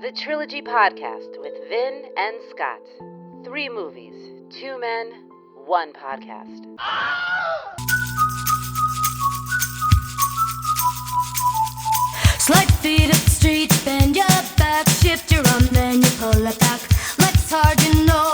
The Trilogy Podcast with Vin and Scott. 3 movies, 2 men, 1 podcast. Slide feet up the street, bend your back, shift your arm, then you pull it back. Legs hard, you know.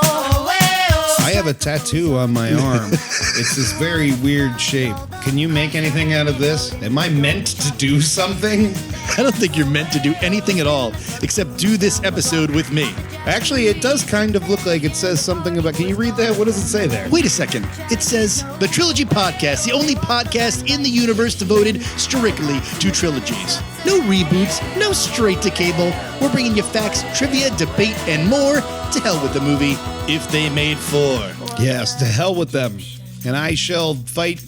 I have a tattoo on my arm. It's this very weird shape. Can you make anything out of this? Am I meant to do something? I don't think you're meant to do anything at all except do this episode with me. Actually, it does kind of look like it says something about... Can you read that? What does it say there? Wait a second. It says, The Trilogy Podcast, the only podcast in the universe devoted strictly to trilogies. No reboots, no straight to cable. We're bringing you facts, trivia, debate, and more. To hell with the movie, if they made 4. Yes, to hell with them. And I shall fight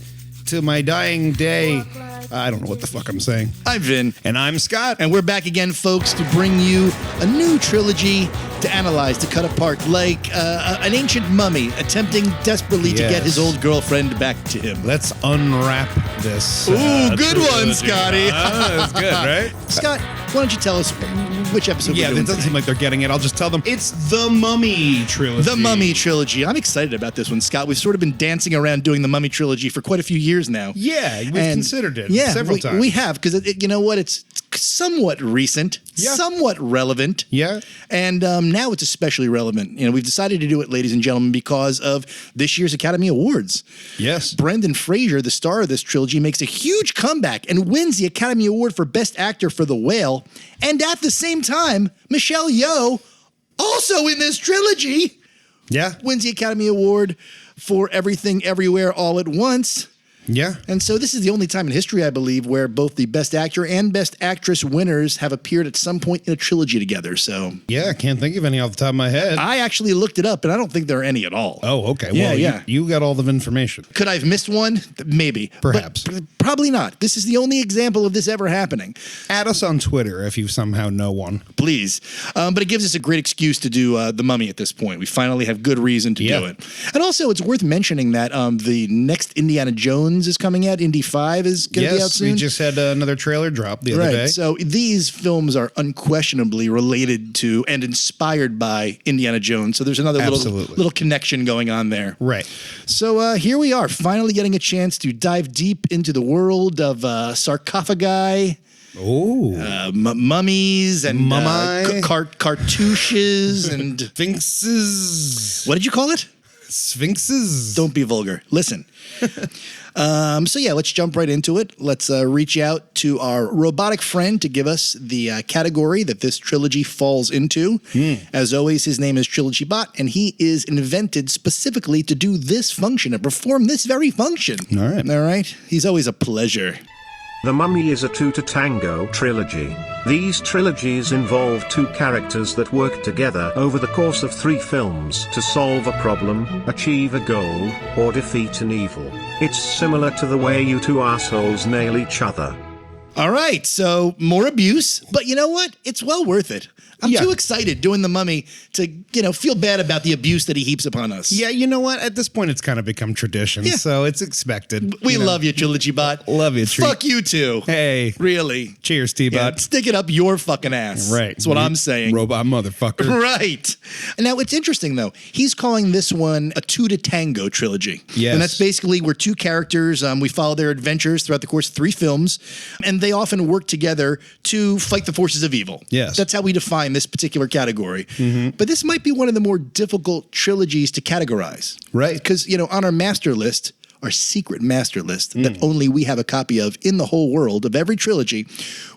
to my dying day. I don't know what the fuck I'm saying. I'm Vin. And I'm Scott. And we're back again, folks, to bring you a new trilogy to analyze, to cut apart, like an ancient mummy attempting desperately to get his old girlfriend back to him. Let's unwrap this. Ooh, good trilogy. one, Scotty. That's good, right? Scott, why don't you tell us which episode we're Yeah, doing it doesn't seem like they're getting it. I'll just tell them. It's the Mummy Trilogy. The Mummy Trilogy. I'm excited about this one, Scott. We've sort of been dancing around doing the Mummy Trilogy for quite a few years now. Yeah, we've considered it several times. We have, because you know what? It's somewhat recent, somewhat relevant. Yeah. And now it's especially relevant. You know, we've decided to do it, ladies and gentlemen, because of this year's Academy Awards. Yes. Brendan Fraser, the star of this trilogy, makes a huge comeback and wins the Academy Award for Best Actor for The Whale. And at the same time, Michelle Yeoh, also in this trilogy, wins the Academy Award for Everything Everywhere All at Once. Yeah. And so this is the only time in history, I believe, where both the Best Actor and Best Actress winners have appeared at some point in a trilogy together. So yeah, I can't think of any off the top of my head. I actually looked it up, and I don't think there are any at all. Oh, okay. Well, you got all the information. Could I have missed one? Maybe. Perhaps. But probably not. This is the only example of this ever happening. Add us on Twitter if you somehow know one. Please. But it gives us a great excuse to do The Mummy at this point. We finally have good reason to do it. And also, it's worth mentioning that the next Indiana Jones is coming out. Indy 5 is going to be out soon. We just had another trailer drop the other day. So these films are unquestionably related to and inspired by Indiana Jones. So there's another little connection going on there. Right. So here we are, finally getting a chance to dive deep into the world of sarcophagi. Oh, mummies and cartouches and sphinxes. What did you call it? Sphinxes. Don't be vulgar. Listen. So yeah, let's jump right into it. Let's reach out to our robotic friend to give us the category that this trilogy falls into. As always, his name is Trilogy Bot, and he is invented specifically to do this function, to perform this very function. All right. All right. He's always a pleasure. The Mummy is a 2-to-tango trilogy. These trilogies involve 2 characters that work together over the course of 3 films to solve a problem, achieve a goal, or defeat an evil. It's similar to the way you 2 assholes nail each other. All right, so more abuse, but you know what? It's well worth it. I'm too excited doing The Mummy to, feel bad about the abuse that he heaps upon us. Yeah, you know what? At this point, it's kind of become tradition, so it's expected. We love you, Trilogy Bot. Love you, Treat. Fuck you too. Hey. Really. Cheers, T-Bot. Stick it up your fucking ass. Right. That's what I'm saying. Robot motherfucker. Right. Now, it's interesting, though. He's calling this one a 2-to-tango trilogy. Yes. And that's basically where 2 characters, we follow their adventures throughout the course of 3 films, and they often work together to fight the forces of evil. Yes. That's how we define this particular category. But this might be one of the more difficult trilogies to categorize. Right. Because, on our master list, our secret master list that only we have a copy of in the whole world of every trilogy,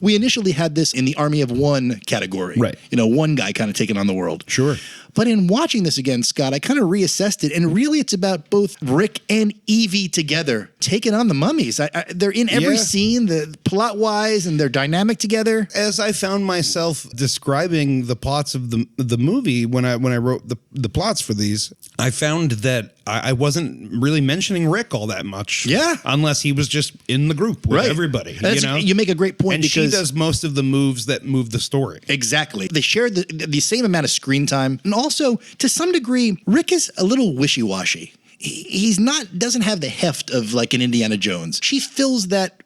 we initially had this in the Army of One category. Right. One guy kind of taking on the world. Sure. But in watching this again, Scott, I kind of reassessed it, and really it's about both Rick and Evie together taking on the mummies. They're in every scene, the plot-wise, and they're dynamic together. As I found myself describing the plots of the movie when I wrote the plots for these, I found that I wasn't really mentioning Rick all that much. Yeah. Unless he was just in the group with everybody. You make a great point. And because she does most of the moves that move the story. Exactly. They share the same amount of screen time. And also, to some degree, Rick is a little doesn't have the heft of like an Indiana Jones. She fills that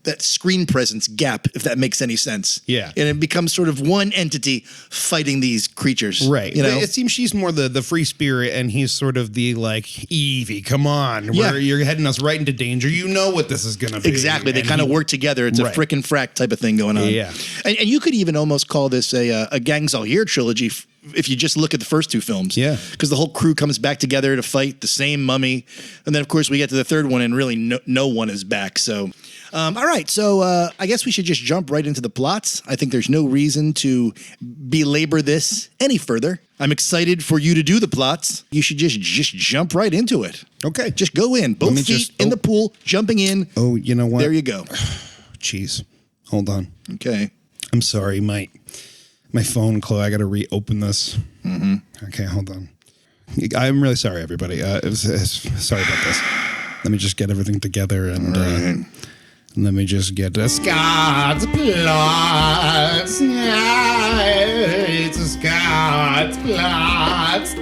that screen presence gap, if that makes any sense. Yeah. And it becomes sort of one entity fighting these creatures. Right. You know? It seems she's more the free spirit, and he's sort of the like, Evie, come on. Yeah. You're heading us right into danger. You know what this is going to be. Exactly. They kind of work together. It's Right. a frickin' frack type of thing going on. Yeah. And you could even almost call this a Gangs All Year trilogy if you just look at the first two films. Yeah. Because the whole crew comes back together to fight the same mummy. And then, of course, we get to the third one and really no one is back. So, all right. So I guess we should just jump right into the plots. I think there's no reason to belabor this any further. I'm excited for you to do the plots. You should just jump right into it. Okay. Just go in. Both me feet just- in the pool, jumping in. Oh, you know what? There you go. Jeez. Hold on. Okay. I'm sorry. My phone, Chloe, I got to reopen this. Mm-hmm. Okay, hold on. I'm really sorry, everybody. Sorry about this. Let me just get everything together and let me just get Scott's plots. It's Scott's plots.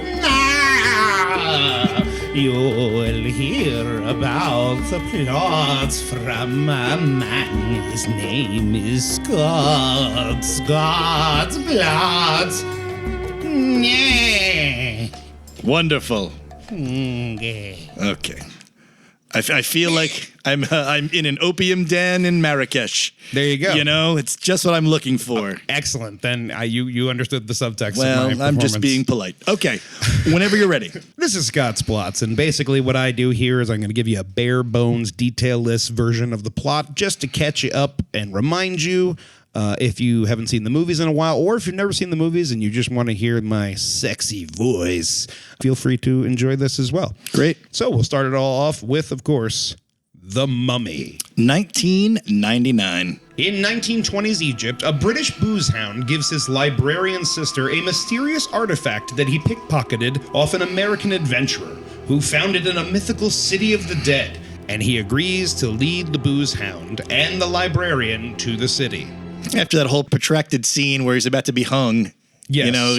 You'll hear about the plots from a man. His name is Scott. Scott's plots. Wonderful. Okay. Okay. I feel like I'm in an opium den in Marrakesh. There you go. You know, it's just what I'm looking for. Excellent. Then you understood the subtext Well, of my I'm just performance. being polite. Okay. Whenever you're ready. This is Scott's Plots, and basically what I do here is I'm going to give you a bare bones, detail-less version of the plot just to catch you up and remind you if you haven't seen the movies in a while, or if you've never seen the movies and you just want to hear my sexy voice, feel free to enjoy this as well. Great. So we'll start it all off with, of course, The Mummy. 1999. In 1920s Egypt, a British booze hound gives his librarian sister a mysterious artifact that he pickpocketed off an American adventurer who found it in a mythical city of the dead, and he agrees to lead the booze hound and the librarian to the city. After that whole protracted scene where he's about to be hung. Yes. You know,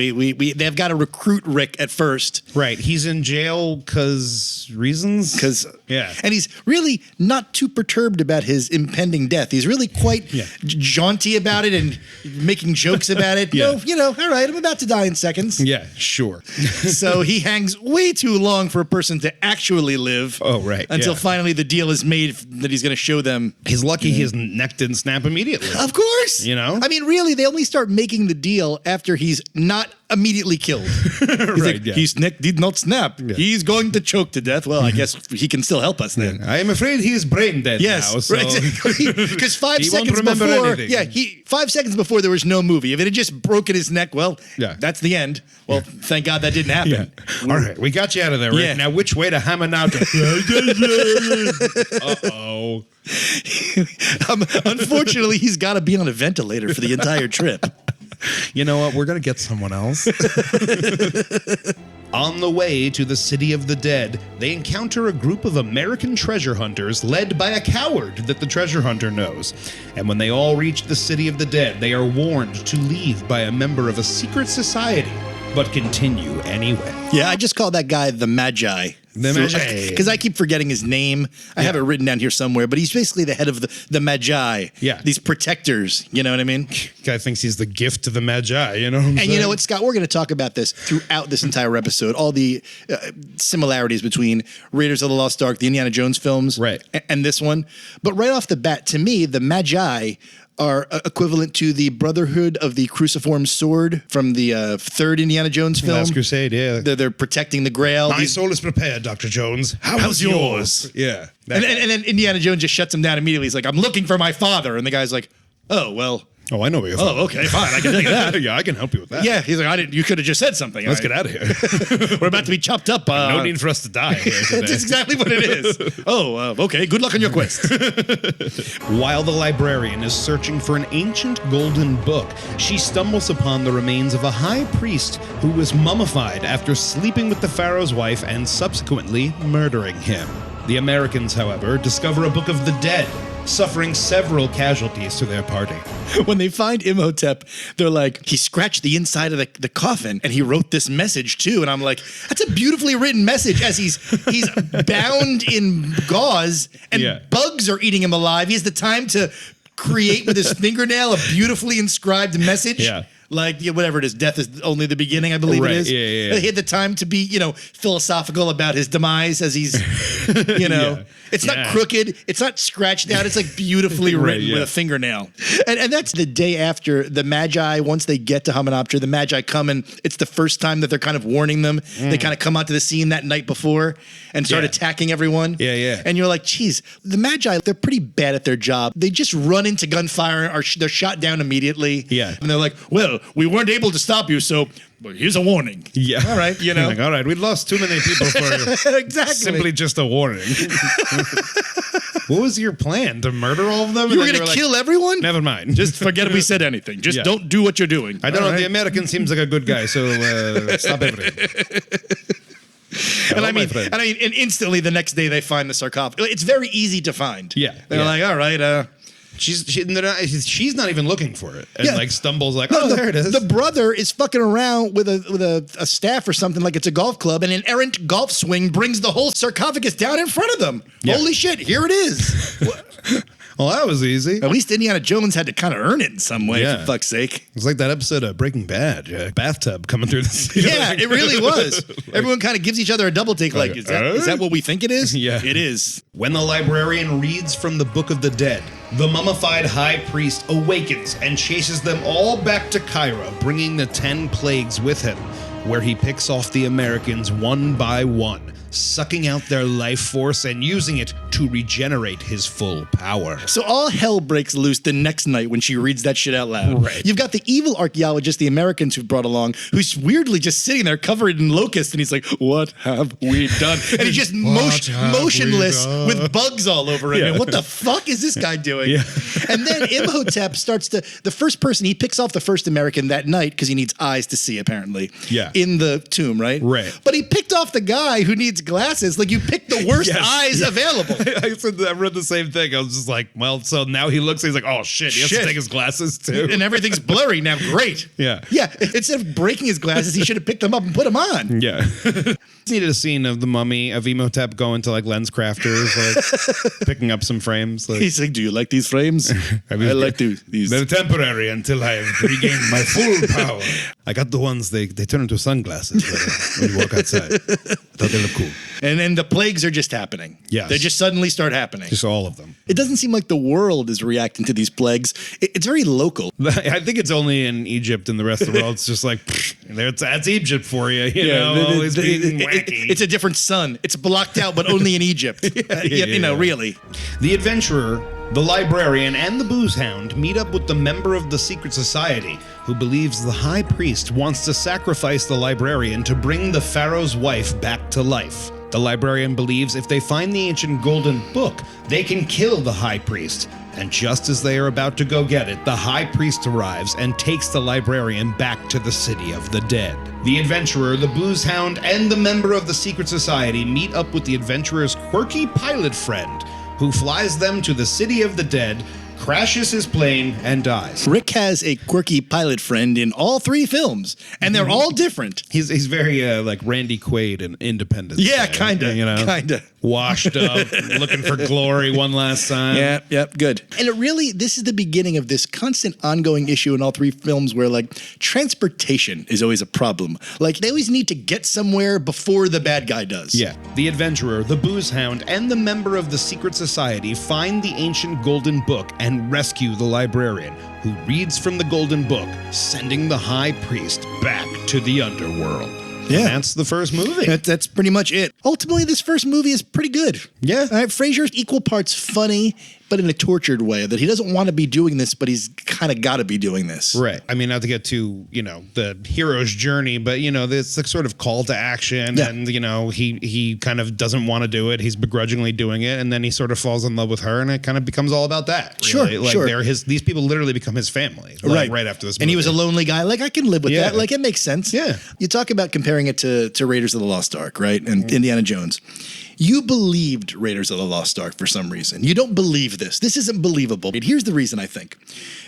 they've got to recruit Rick at first. Right, he's in jail because reasons? Yeah. And he's really not too perturbed about his impending death. He's really quite jaunty about it and making jokes about it. Yeah. No, you know, all right, I'm about to die in seconds. Yeah, sure. So he hangs way too long for a person to actually live. Oh, right, Until yeah. finally the deal is made that he's going to show them. He's lucky his neck didn't snap immediately. Of course. You know? I mean, really, they only start making the deal after he's not immediately killed. He's Right, yeah. His neck did not snap. Yeah. He's going to choke to death. Well, I guess he can still help us then. I am afraid he is brain dead Yes, now. So. right. Because 5 He won't seconds remember before, anything. 5 seconds before there was no movie. If it had just broken his neck, well, Yeah. that's the end. Well, thank God that didn't happen. Yeah. All right, we got you out of there, Rick. Yeah. Now, which way to hammer out? Uh-oh. Unfortunately, he's got to be on a ventilator for the entire trip. You know what? We're going to get someone else. On the way to the City of the Dead, they encounter a group of American treasure hunters led by a coward that the treasure hunter knows. And when they all reach the City of the Dead, they are warned to leave by a member of a secret society, but continue anyway. Yeah, I just call that guy the Magi. The Magi. Because I keep forgetting his name. I have it written down here somewhere, but he's basically the head of the Magi. Yeah. These protectors, you know what I mean? Guy thinks he's the gift to the Magi, you know what I'm And saying? you know what, Scott? We're going to talk about this throughout this entire episode, all the similarities between Raiders of the Lost Ark, the Indiana Jones films, Right. and this one. But right off the bat, to me, the Magi are equivalent to the Brotherhood of the Cruciform Sword from the third Indiana Jones film. Last Crusade, yeah. They're protecting the Grail. My soul is prepared, Dr. Jones. How's yours? Yeah. And then Indiana Jones just shuts him down immediately. He's like, I'm looking for my father. And the guy's like, oh, well. Oh, I know where you're Oh, okay, fine. I can take that. Yeah, I can help you with that. Yeah, he's like, you could have just said something. Let's get out of here. We're about to be chopped up. No need for us to die here today. That's exactly what it is. Oh, okay. Good luck on your quest. While the librarian is searching for an ancient golden book, she stumbles upon the remains of a high priest who was mummified after sleeping with the pharaoh's wife and subsequently murdering him. The Americans, however, discover a book of the dead, suffering several casualties to their party. When they find Imhotep, they're like, he scratched the inside of the coffin and he wrote this message too. And I'm like, that's a beautifully written message as he's bound in gauze and bugs are eating him alive. He has the time to create with his fingernail a beautifully inscribed message. Yeah. Like, whatever it is, death is only the beginning, I believe it is. Yeah. He had the time to be, philosophical about his demise as he's, It's not crooked. It's not scratched out. It's like beautifully written with a fingernail. And that's the day after the Magi, once they get to Hamunaptra, the Magi come and it's the first time that they're kind of warning them. They kind of come onto the scene that night before and start attacking everyone. Yeah. And you're like, geez, the Magi, they're pretty bad at their job. They just run into gunfire or they're shot down immediately. Yeah. And they're like, well, we weren't able to stop you, so here's a warning. Yeah. All right, Like, all right, we lost too many people for exactly. simply just a warning. What was your plan? To murder all of them? You were going to kill everyone? Never mind. Just forget we said anything. Just don't do what you're doing. I don't know. The American seems like a good guy, so stop everything. And instantly the next day they find the sarcophagus. It's very easy to find. Yeah. They're like, all right, She's not even looking for it, and stumbles like, there it is. The brother is fucking around with a staff or something like it's a golf club, and an errant golf swing brings the whole sarcophagus down in front of them. Yeah. Holy shit! Here it is. Well, that was easy. At least Indiana Jones had to kind of earn it in some way. Yeah. For fuck's sake. It's like that episode of Breaking Bad, bathtub coming through the ceiling. Yeah, it really was. Everyone kind of gives each other a double take. Like, is that what we think it is? Yeah, it is. When the librarian reads from the Book of the Dead, the mummified high priest awakens and chases them all back to Cairo, bringing the 10 plagues with him, where he picks off the Americans one by one, sucking out their life force and using it to regenerate his full power. So all hell breaks loose the next night when she reads that shit out loud. Right. You've got the evil archaeologist, the Americans who've brought along, who's weirdly just sitting there covered in locusts, and he's like, what have we done? And he's just motionless with bugs all over him. Yeah. And what the fuck is this guy doing? Yeah. And then Imhotep starts to, the first person, he picks off the first American that night because he needs eyes to see, apparently, in the tomb, right? Right. But he picked off the guy who needs glasses. Like, you picked the worst eyes available. I read the same thing. I was just like, well, so now he looks, he's like, oh shit, he has to take his glasses too. And everything's blurry now. Great. Yeah. Yeah. Instead of breaking his glasses, he should have picked them up and put them on. Yeah. Needed a scene of the mummy of Imhotep going to like lens crafters, like picking up some frames. Like, he's like, do you like these frames? I like these. They're temporary until I have regained my full power. I got the ones, they turn into sunglasses when you walk outside. Thought they look cool. And then the plagues are just happening. Yes. They just suddenly start happening. Just all of them. It doesn't seem like the world is reacting to these plagues. It's very local. I think it's only in Egypt and the rest of the world. It's just like, that's Egypt for you. You know, always being wacky. It's a different sun. It's blocked out, but only in Egypt. Really. The adventurer, the librarian, and the booze hound meet up with the member of the secret society who believes the high priest wants to sacrifice the librarian to bring the pharaoh's wife back to life. The librarian believes if they find the ancient golden book, they can kill the high priest. And just as they are about to go get it, the high priest arrives and takes the librarian back to the city of the dead. The adventurer, the booze hound, and the member of the secret society meet up with the adventurer's quirky pilot friend, who flies them to the city of the dead, crashes his plane, and dies. Rick has a quirky pilot friend in all 3 films, and they're all different. He's very like Randy Quaid in Independence. Yeah, Day, kind of. you know, kind of. Washed up, looking for glory one last time. Yeah, good. And this is the beginning of this constant ongoing issue in all 3 films where, like, transportation is always a problem. Like, they always need to get somewhere before the bad guy does. Yeah. The adventurer, the booze hound, and the member of the secret society find the ancient golden book and rescue the librarian, who reads from the golden book, sending the high priest back to the underworld. Yeah. And that's the first movie. That's pretty much it. Ultimately, this first movie is pretty good. Yeah. Fraser's equal parts funny, but in a tortured way, that he doesn't want to be doing this, but he's kind of got to be doing this. Right. I mean, not to get to, the hero's journey, but, it's the sort of call to action. Yeah. And, he kind of doesn't want to do it. He's begrudgingly doing it. And then he sort of falls in love with her. And it kind of becomes all about that. Really. Sure. These people literally become his family. Right after this movie. And he was a lonely guy. Like, I can live with that. Like, it makes sense. Yeah. You talk about comparing it to Raiders of the Lost Ark, right? And Indiana Jones. You believed Raiders of the Lost Ark for some reason. You don't believe this. This isn't believable. And here's the reason, I think.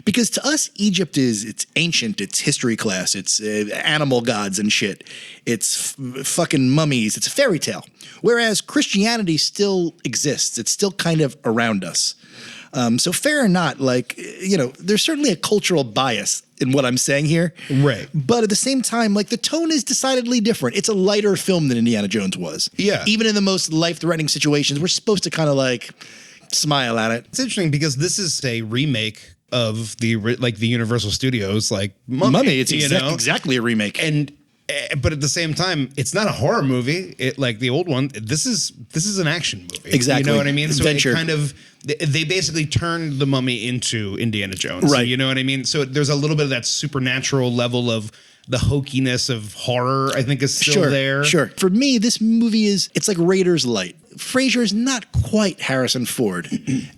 Because to us, Egypt it's ancient, it's history class, it's animal gods and shit. It's fucking mummies, it's a fairy tale. Whereas Christianity still exists. It's still kind of around us. So fair or not, like, there's certainly a cultural bias in what I'm saying here. Right. But at the same time, like, the tone is decidedly different. It's a lighter film than Indiana Jones was. Yeah. Even in the most life-threatening situations, we're supposed to kind of, like, smile at it. It's interesting because this is a remake of the Universal Studios, like Mummy. It's exactly a remake. But at the same time, it's not a horror movie. It like the old one. This is an action movie. Exactly. You know what I mean? So Adventure. it kind of they basically turned the Mummy into Indiana Jones. Right. You know what I mean? So there's a little bit of that supernatural level of the hokiness of horror, I think, is still there. Sure. For me, this movie it's like Raiders light. Fraser is not quite Harrison Ford.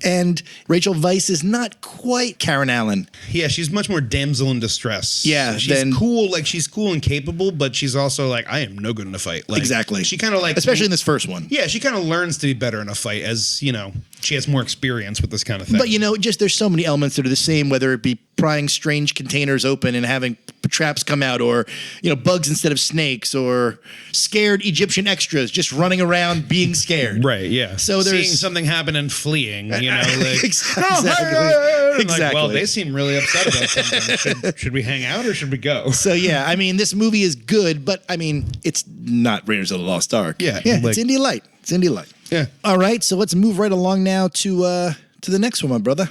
And Rachel Weisz is not quite Karen Allen. Yeah, she's much more damsel in distress. Yeah, she's cool. Like, she's cool and capable, but she's also like, I am no good in a fight. Like, Exactly. She kind of like, especially in this first one. Yeah, she kind of learns to be better in a fight as, she has more experience with this kind of thing. But, just there's so many elements that are the same, whether it be prying strange containers open and having traps come out, or, bugs instead of snakes, or scared Egyptian extras just running around being scared. Right, yeah. So there's seeing something happen and fleeing, like, exactly. Like, well, they seem really upset about something. Should we hang out or should we go? So yeah, I mean, this movie is good, but I mean, it's not Raiders of the Lost Ark. Yeah, it's Indie Light. It's Indie Light. Yeah. All right, so let's move right along now to the next one, my brother.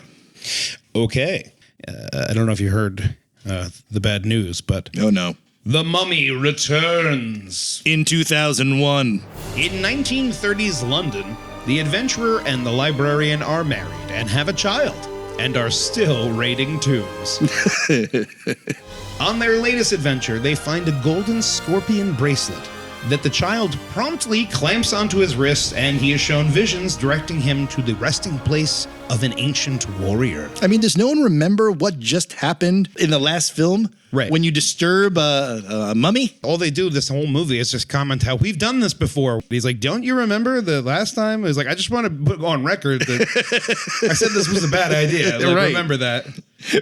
Okay. I don't know if you heard the bad news, but Oh no. The Mummy returns. In 2001. In 1930s London, the adventurer and the librarian are married and have a child, and are still raiding tombs. On their latest adventure, they find a golden scorpion bracelet that the child promptly clamps onto his wrist, and he is shown visions directing him to the resting place of an ancient warrior. I mean, does no one remember what just happened in the last film? Right. When you disturb a mummy? All they do this whole movie is just comment how we've done this before. He's like, don't you remember the last time? He's like, I just want to put on record that I said this was a bad idea. Like, Right. Remember that.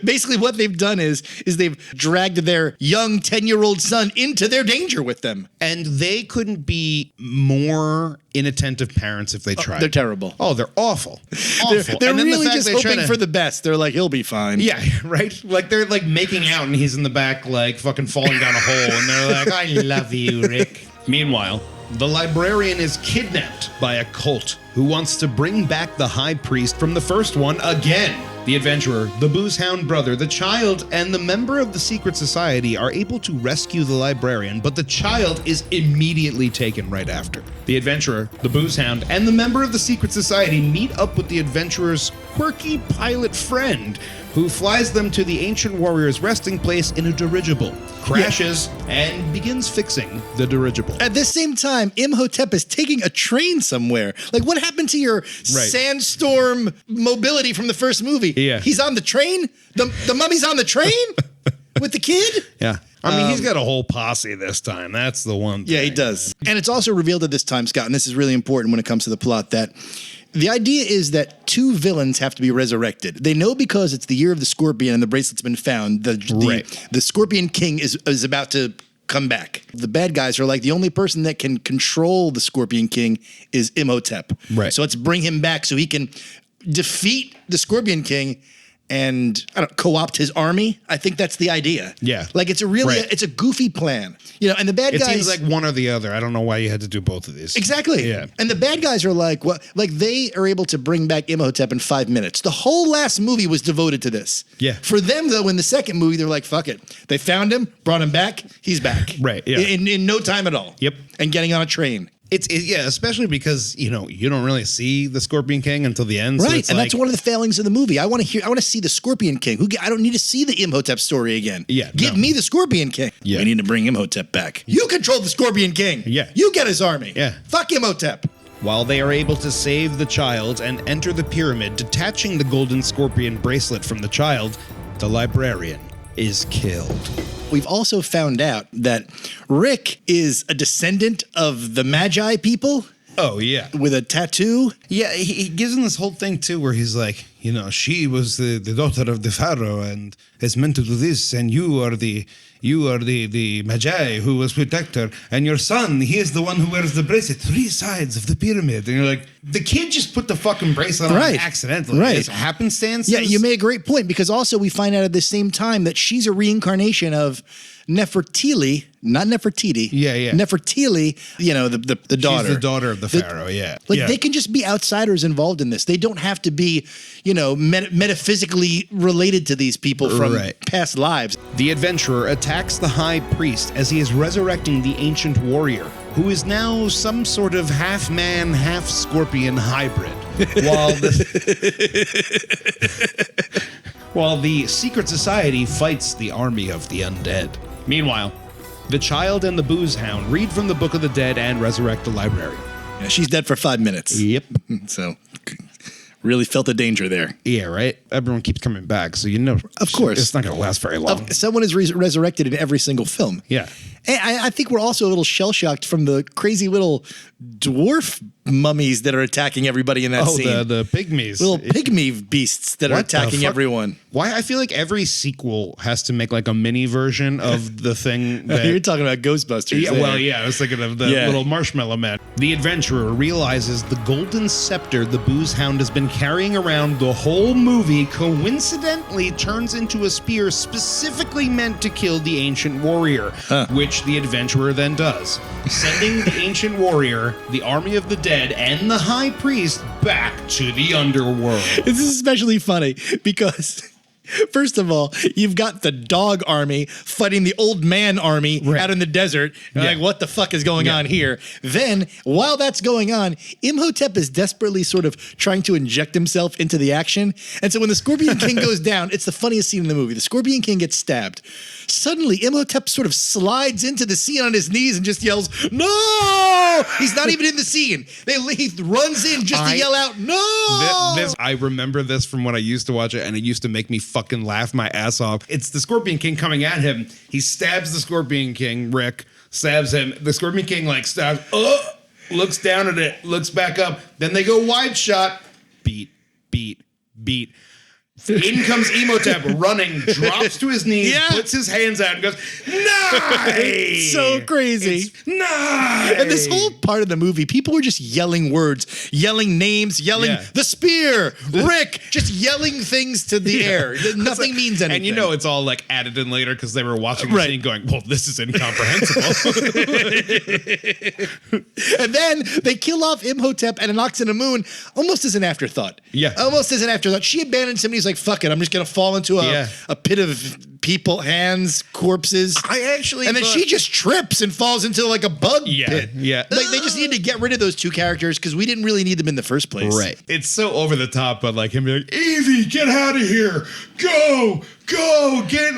Basically, what they've done is they've dragged their young 10-year-old son into their danger with them. And they couldn't be more inattentive parents if they tried. They're terrible. Oh, they're awful. Awful. They're And then the really fact just they try hoping to- for the best. They're like, he'll be fine. Yeah, right? Like, they're like making out and he's in the back, like fucking falling down a hole. And they're like, I love you, Rick. Meanwhile, the librarian is kidnapped by a cult who wants to bring back the high priest from the first one again. The adventurer, the booze hound brother, the child, and the member of the secret society are able to rescue the librarian, but the child is immediately taken right after. The adventurer, the booze hound, and the member of the secret society meet up with the adventurer's quirky pilot friend, who flies them to the ancient warrior's resting place in a dirigible, crashes, and begins fixing the dirigible. At the same time, Imhotep is taking a train somewhere. Like, what happened to your sandstorm mobility from the first movie? Yeah. He's on the train? The mummy's on the train? With the kid? Yeah. I mean, he's got a whole posse this time. That's the one thing. Yeah, he does. And it's also revealed at this time, Scott, and this is really important when it comes to the plot, that the idea is that two villains have to be resurrected. They know because it's the year of the scorpion and the bracelet's been found. The Scorpion King is about to come back. The bad guys are like, the only person that can control the Scorpion King is Imhotep. Right. So let's bring him back so he can defeat the Scorpion King and co-opt his army. I think that's the idea. Yeah. Like, it's a really, Right. it's a goofy plan. And the bad It guys. seems like one or the other. I don't know why you had to do both of these. Exactly. Yeah. And the bad guys are like, what? Like, they are able to bring back Imhotep in 5 minutes. The whole last movie was devoted to this. Yeah. For them, though, in the second movie, they're like, fuck it. They found him, brought him back. He's back. Right, yeah. In no time at all. Yep. And getting on a train. Yeah, especially because, you don't really see the Scorpion King until the end. Right. So it's And like, that's one of the failings of the movie. I want to see the Scorpion King. I don't need to see the Imhotep story again. Yeah, Give no. me the Scorpion King. Yeah. We need to bring Imhotep back. You control the Scorpion King. Yeah. You get his army. Yeah. Fuck Imhotep. While they are able to save the child and enter the pyramid, detaching the golden scorpion bracelet from the child, the librarian is killed. We've also found out that Rick is a descendant of the Magi people. Oh, yeah. with a tattoo. Yeah, he gives him this whole thing, too, where he's like, she was the daughter of the pharaoh and is meant to do this, and you are the magi who was protector, and your son, he is the one who wears the bracelet, 3 sides of the pyramid. And you're like, the kid just put the fucking bracelet on accidentally. Right. It's happenstance. Yeah, you made a great point, because also we find out at the same time that she's a reincarnation of Nefertiti, not Nefertiti. Yeah. Nefertiti, the daughter. She's the daughter of the pharaoh, They can just be outsiders involved in this. They don't have to be, metaphysically related to these people from past lives. The adventurer attacks the high priest as he is resurrecting the ancient warrior, who is now some sort of half-man, half-scorpion hybrid. While the secret society fights the army of the undead. Meanwhile, the child and the booze hound read from the Book of the Dead and resurrect the library. Yeah, she's dead for 5 minutes. Yep. So, really felt the danger there. Yeah, right? Everyone keeps coming back, so Of course. it's not going to last very long. Someone is resurrected in every single film. Yeah. And I think we're also a little shell-shocked from the crazy little dwarf mummies that are attacking everybody in that scene. The pygmies. Little pygmy beasts that are What the attacking fuck? everyone. Why? I feel like every sequel has to make like a mini version of the thing that... You're talking about Ghostbusters. Yeah, well, yeah, I was thinking of the little marshmallow man. The adventurer realizes the golden scepter the booze hound has been carrying around the whole movie coincidentally turns into a spear specifically meant to kill the ancient warrior, which the adventurer then does, sending the ancient warrior, the army of the dead, and the high priest back to the underworld. This is especially funny because... First of all, you've got the dog army fighting the old man army out in the desert. You're like, what the fuck is going on here? Then, while that's going on, Imhotep is desperately sort of trying to inject himself into the action. And so when the Scorpion King goes down, it's the funniest scene in the movie. The Scorpion King gets stabbed. Suddenly, Imhotep sort of slides into the scene on his knees and just yells, "No!" He's not even in the scene. He runs in just to yell out, "No!" I remember this from when I used to watch it, and it used to make me fucking laugh my ass off. It's the Scorpion King coming at him. He stabs the Scorpion King, Rick, stabs him. The Scorpion King, stabs, looks down at it, looks back up. Then they go wide shot. Beat. In comes Imhotep running, drops to his knees, puts his hands out, and goes, "Nice!" It's so crazy. It's nice. And this whole part of the movie, people were just yelling words, yelling names, yelling the spear, Rick, just yelling things to the air. Nothing means anything. And it's all added in later because they were watching the scene going, well, this is incomprehensible. And then they kill off Imhotep and Anck-su-namun almost as an afterthought. Yeah. Almost as an afterthought. She abandons him and he's like, fuck it, I'm just going to fall into a pit of people, hands, corpses. And then she just trips and falls into a bug pit. Yeah. They just need to get rid of those two characters because we didn't really need them in the first place. Right. It's so over the top, but him being like, Evie, get out of here. Go, get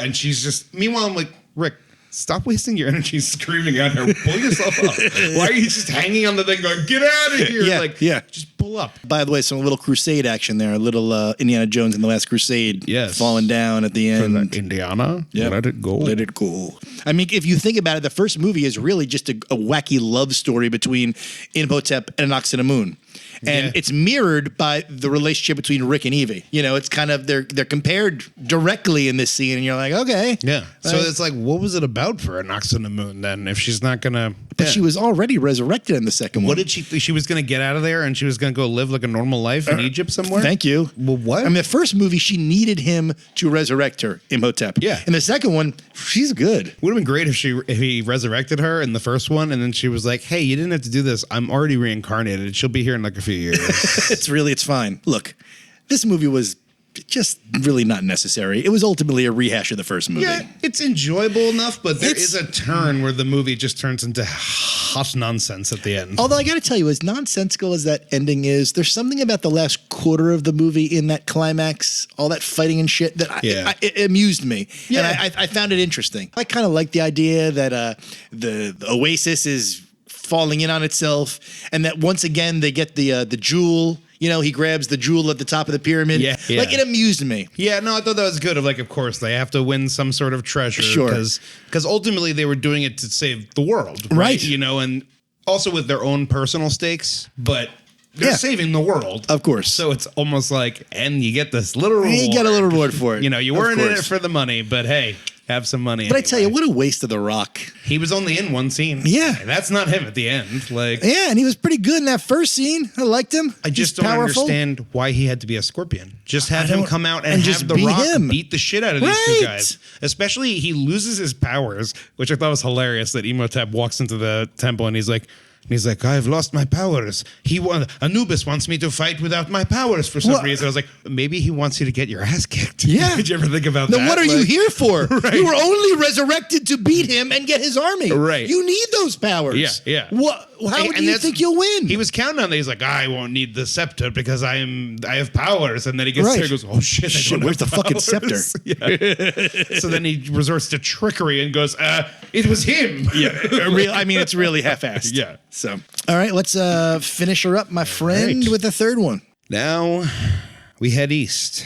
and she's just, meanwhile, I'm like, Rick, stop wasting your energy screaming at her. Pull yourself up. Why are you just hanging on the thing going, get out of here? Just pull up. By the way, some little Crusade action there. A little Indiana Jones in the Last Crusade. Yes. Falling down at the end. Indiana? Yep. Let it go. Let it go. I mean, if you think about it, the first movie is really just a wacky love story between Imhotep and Anck-su-namun. And it's mirrored by the relationship between Rick and Evie. It's kind of, they're compared directly in this scene, and you're like, okay. Yeah. So it's what was it about for Anck-su-namun then if she's not going to... But she was already resurrected in the second one. What did she was going to get out of there and she was going to go live a normal life in Egypt somewhere? Thank you. Well, what? I mean, the first movie, she needed him to resurrect her, Imhotep. Yeah. In the second one, she's good. Would have been great if he resurrected her in the first one and then she was like, hey, you didn't have to do this. I'm already reincarnated. She'll be here in a few years. It's fine. Look, this movie was just really not necessary. It was ultimately a rehash of the first movie. Yeah, it's enjoyable enough, but there is a turn where the movie just turns into hot nonsense at the end. Although I got to tell you, as nonsensical as that ending is, there's something about the last quarter of the movie in that climax, all that fighting and shit, that it amused me. Yeah. And I found it interesting. I kind of like the idea that the Oasis is falling in on itself, and that once again they get the jewel. He grabs the jewel at the top of the pyramid. Yeah. It amused me. Yeah, no, I thought that was good. Of course, they have to win some sort of treasure. Sure. Because ultimately they were doing it to save the world. Right. And Also with their own personal stakes, but they're saving the world. Of course. So it's almost like, and you get this little reward. You get a little reward for it. You know, you weren't in it for the money, but hey, have some money. But I tell you, what a waste of The Rock. He was only in one scene. Yeah. And that's not him at the end. Like, Yeah, and he was pretty good in that first scene. I liked him. I just He's don't powerful. understand why he had to be a scorpion. Just have him come out and have just The beat Rock him. beat the shit out of these Right. two guys. Especially he loses his powers, which I thought was hilarious that Imhotep walks into the temple and he's like, I've lost my powers. Anubis wants me to fight without my powers for some reason. I was like, maybe he wants you to get your ass kicked. Yeah. Did you ever think about Now, that? what are you Like, here for? Right. You were only resurrected to beat him and get his army. Right. You need those powers. Yeah, yeah. What? How And do you that's- think you'll win? He was counting on that. He's like, I won't need the scepter because I have powers. And then he gets Right. there and goes, oh shit, I don't where's have the fucking powers. scepter? Yeah. So then he resorts to trickery and goes, it was him. Yeah, it's really half-assed. Yeah. So, all right, let's finish her up, my friend, right. with the third one. Now we head east.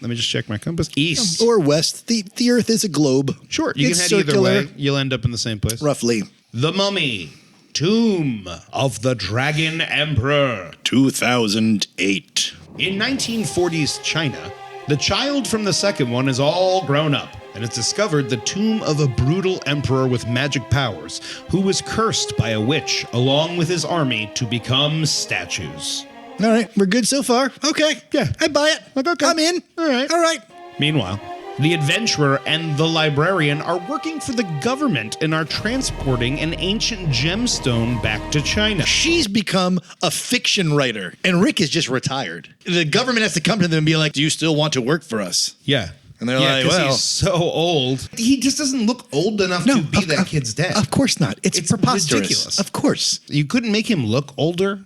Let me just check my compass. East. Or west. The Earth is a globe. Sure, you It's can head circular, either way. You'll end up in the same place. roughly. The Mummy. Tomb of the Dragon Emperor. 2008. In 1940s China, the child from the second one is all grown up, and it's discovered the tomb of a brutal emperor with magic powers who was cursed by a witch along with his army to become statues. All right, we're good so far. Okay. Yeah. I buy it. Okay. I'm in. All right. All right. Meanwhile, the adventurer and the librarian are working for the government and are transporting an ancient gemstone back to China. She's become a fiction writer, and Rick is just retired. The government has to come to them and be like, do you still want to work for us? Yeah. And they're like, 'cause well- he's so old. He just doesn't look old enough to be that kid's dad. Of course not. It's preposterous. ridiculous. Of course. You couldn't make him look older?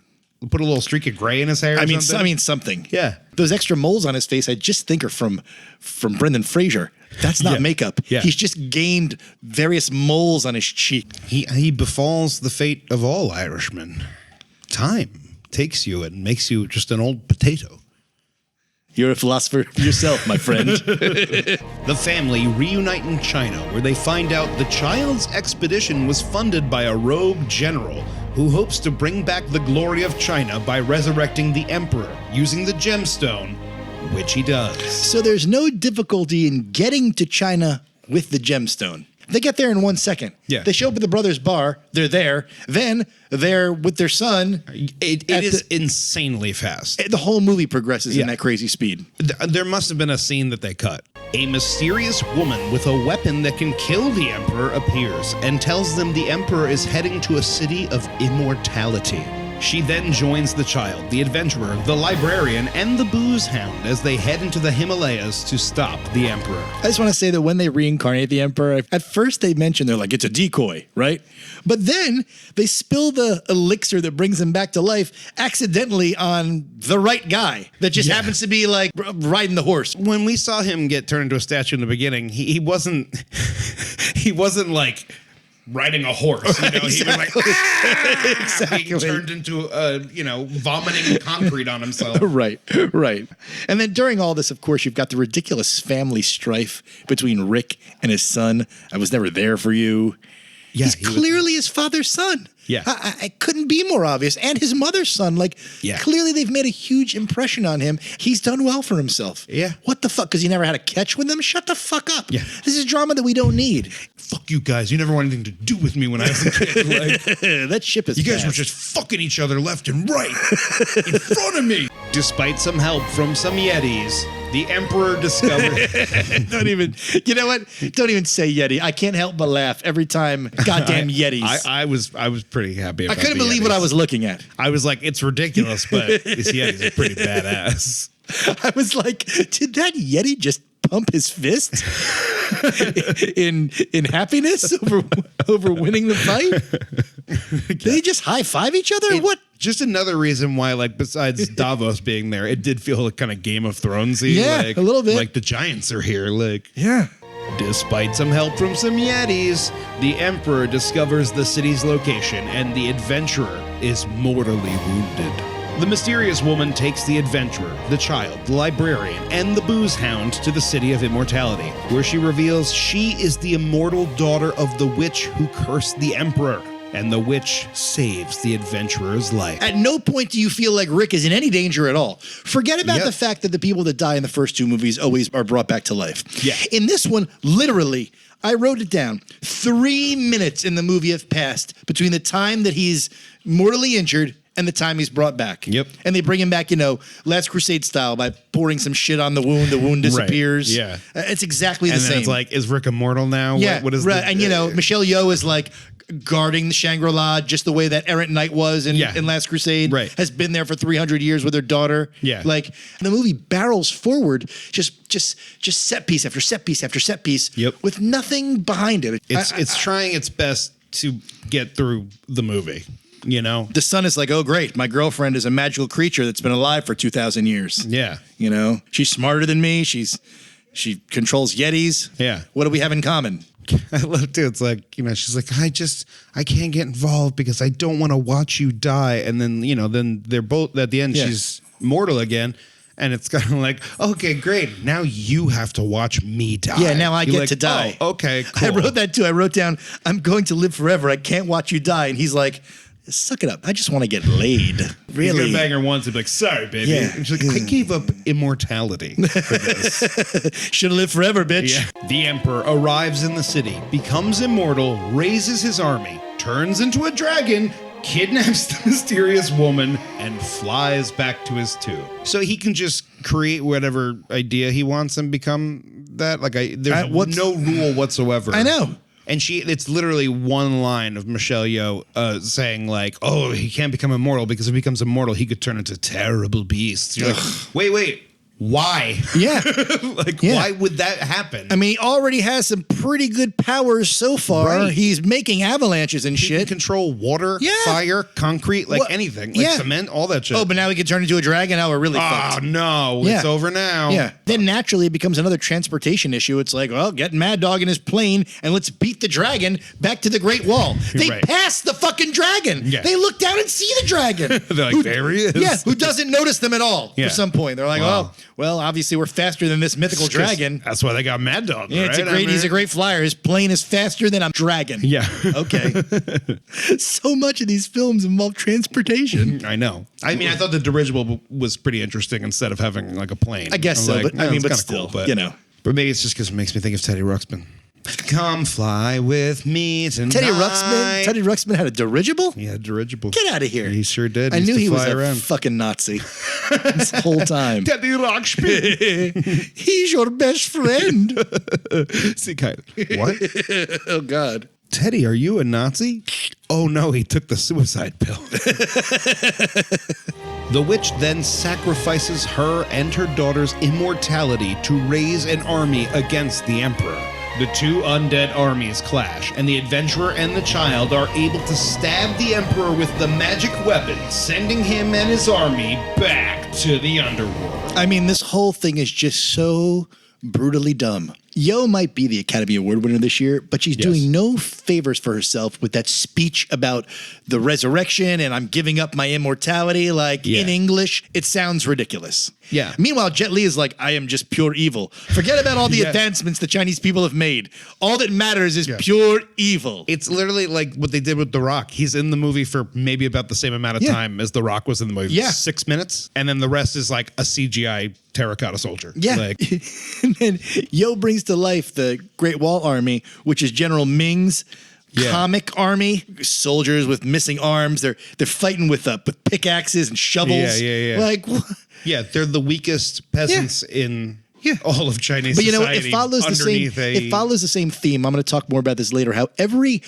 Put a little streak of gray in his hair or something? I mean something. Yeah. Those extra moles on his face, I just think are from Brendan Fraser. That's not Yeah. makeup. Yeah. He's just gained various moles on his cheek. He befalls the fate of all Irishmen. Time takes you and makes you just an old potato. You're a philosopher yourself, my friend. The family reunite in China, where they find out the child's expedition was funded by a rogue general who hopes to bring back the glory of China by resurrecting the emperor using the gemstone, which he does. So there's no difficulty in getting to China with the gemstone. They get there in 1 second. Yeah. They show up at the brothers' bar. They're there. Then they're with their son. It At is insanely fast. The whole movie progresses in Yeah. that crazy speed. There must have been a scene that they cut. A mysterious woman with a weapon that can kill the emperor appears and tells them the emperor is heading to a city of immortality. She then joins the child, the adventurer, the librarian, and the booze hound as they head into the Himalayas to stop the emperor. I just want to say that when they reincarnate the emperor, at first they mention they're like, it's a decoy, right? But then they spill the elixir that brings him back to life accidentally on the right guy that just happens to be like riding the horse. When we saw him get turned into a statue in the beginning, he wasn't he wasn't like riding a horse. You know, he was like being turned into vomiting concrete on himself. Right. And then during all this, of course, you've got the ridiculous family strife between Rick and his son. I was never there for you. Yeah, He's clearly his father's son. Yeah. I couldn't be more obvious. And his mother's son. Like, Yeah. clearly they've made a huge impression on him. He's done well for himself. Yeah. What the fuck? Because he never had a catch with them? Shut the fuck up. Yeah. This is drama that we don't need. Fuck you guys. You never wanted anything to do with me when I was a kid. Like, That ship is you guys were passed. just fucking each other left and right in front of me. Despite some help from some Yetis, the Emperor discovered... Don't even, you know what? Don't even say Yeti. I can't help but laugh every time. Goddamn Yetis. I was pretty happy about I couldn't the believe what Yetis. I was looking at. I was like, it's ridiculous, but these Yetis are pretty badass. I was like, did that Yeti just pump his fist in happiness over winning the fight? Did they just high five each other? What? Just another reason why, like, besides Davos being there, it did feel kind of Game of Thrones-y. Yeah, like, a little bit. Like the giants are here. Like, Yeah. despite some help from some Yetis, the Emperor discovers the city's location and the adventurer is mortally wounded. The mysterious woman takes the adventurer, the child, the librarian, and the booze hound to the City of Immortality, where she reveals she is the immortal daughter of the witch who cursed the Emperor. and the witch saves the adventurer's life. At no point do you feel like Rick is in any danger at all. Forget about Yep. the fact that the people that die in the first two movies always are brought back to life. Yeah. In this one, literally, I wrote it down. 3 minutes in the movie have passed between the time that he's mortally injured and the time he's brought back. Yep. And they bring him back, Last Crusade style by pouring some shit on the wound. The wound disappears. Yeah. It's exactly the And same. then it's like, is Rick immortal now? Yeah, what is right. the, And Michelle Yeoh is like guarding the Shangri-La just the way that Errant Knight was in Last Crusade. Right. Has been there for 300 years with her daughter. Yeah. Like the movie barrels forward just set piece after set piece after set piece. Yep. With nothing behind it. it's trying its best to get through the movie, The son is like, oh great, my girlfriend is a magical creature that's been alive for 2,000 years. Yeah. She's smarter than me. She controls Yetis. Yeah. What do we have in common? I love too. It's like, she's like, I can't get involved because I don't want to watch you die. And then, then they're both at the end, Yeah. she's mortal again. And it's kind of like, okay, great. Now you have to watch me die. Yeah, now I You're get like, to die. Oh, okay, cool. I wrote that too. I wrote down, I'm going to live forever. I can't watch you die. And he's like, suck it up. I just want to get laid. He's Really? gonna bang her once and be like, sorry, baby. Yeah. And she's like, I gave up immortality for this. Should have lived forever, bitch. Yeah. The Emperor arrives in the city, becomes immortal, raises his army, turns into a dragon, kidnaps the mysterious woman, and flies back to his tomb. So he can just create whatever idea he wants and become that. There's no rule whatsoever. I know. And it's literally one line of Michelle Yeoh saying like, oh, he can't become immortal because if he becomes immortal, he could turn into terrible beasts. You're like, wait. Why? Yeah. Why would that happen? I mean, he already has some pretty good powers so far. Right. He's making avalanches and he can shit. control water, Yeah. fire, concrete, Well, anything. yeah. Cement, all that shit. Oh, but now he can turn into a dragon? Now we're really Oh, fucked. no. Yeah. It's over now. Yeah. Then naturally it becomes another transportation issue. It's like, well, get Mad Dog in his plane and let's beat the dragon back to the Great Wall. They Right. passed the fucking dragon. Yeah. They look down and see the dragon. They're like, there he is. Yeah, who doesn't notice them at all Yeah. for some point. They're like, Wow. well, obviously we're faster than this mythical dragon. That's why they got Mad Dog. Yeah, it's right? he's a great flyer. His plane is faster than a dragon. Yeah. Okay. So much of these films involve transportation. I know. I mean, I thought the dirigible was pretty interesting instead of having a plane. I guess I'm so, like, but it's but kinda still, cool, But maybe it's just because it makes me think of Teddy Ruxpin. Come fly with me tonight. Teddy Ruxpin had a dirigible? Yeah, dirigible. Get out of here. He sure did. I knew he was fly a around. fucking Nazi this whole time. Teddy Ruxpin. He's your best friend. See, kind of. What? Oh, God. Teddy, are you a Nazi? Oh no, he took the suicide pill. The witch then sacrifices her and her daughter's immortality to raise an army against the emperor. The two undead armies clash, and the adventurer and the child are able to stab the emperor with the magic weapon, sending him and his army back to the underworld. I mean, this whole thing is just so brutally dumb. Yeoh might be the Academy Award winner this year, but she's doing no favors for herself with that speech about the resurrection and I'm giving up my immortality. In English, it sounds ridiculous. Yeah. Meanwhile, Jet Li is like, I am just pure evil. Forget about all the advancements the Chinese people have made. All that matters is pure evil. It's literally like what they did with The Rock. He's in the movie for maybe about the same amount of time as The Rock was in the movie. Yeah. 6 minutes. And then the rest is like a CGI terracotta soldier. Yeah. And then Yeoh brings to life the Great Wall Army, which is General Ming's comic army. Soldiers with missing arms. They're fighting with pickaxes and shovels. Yeah. Like, yeah, they're the weakest peasants in all of Chinese but society. it follows the same. It follows the same theme. I'm going to talk more about this later. How every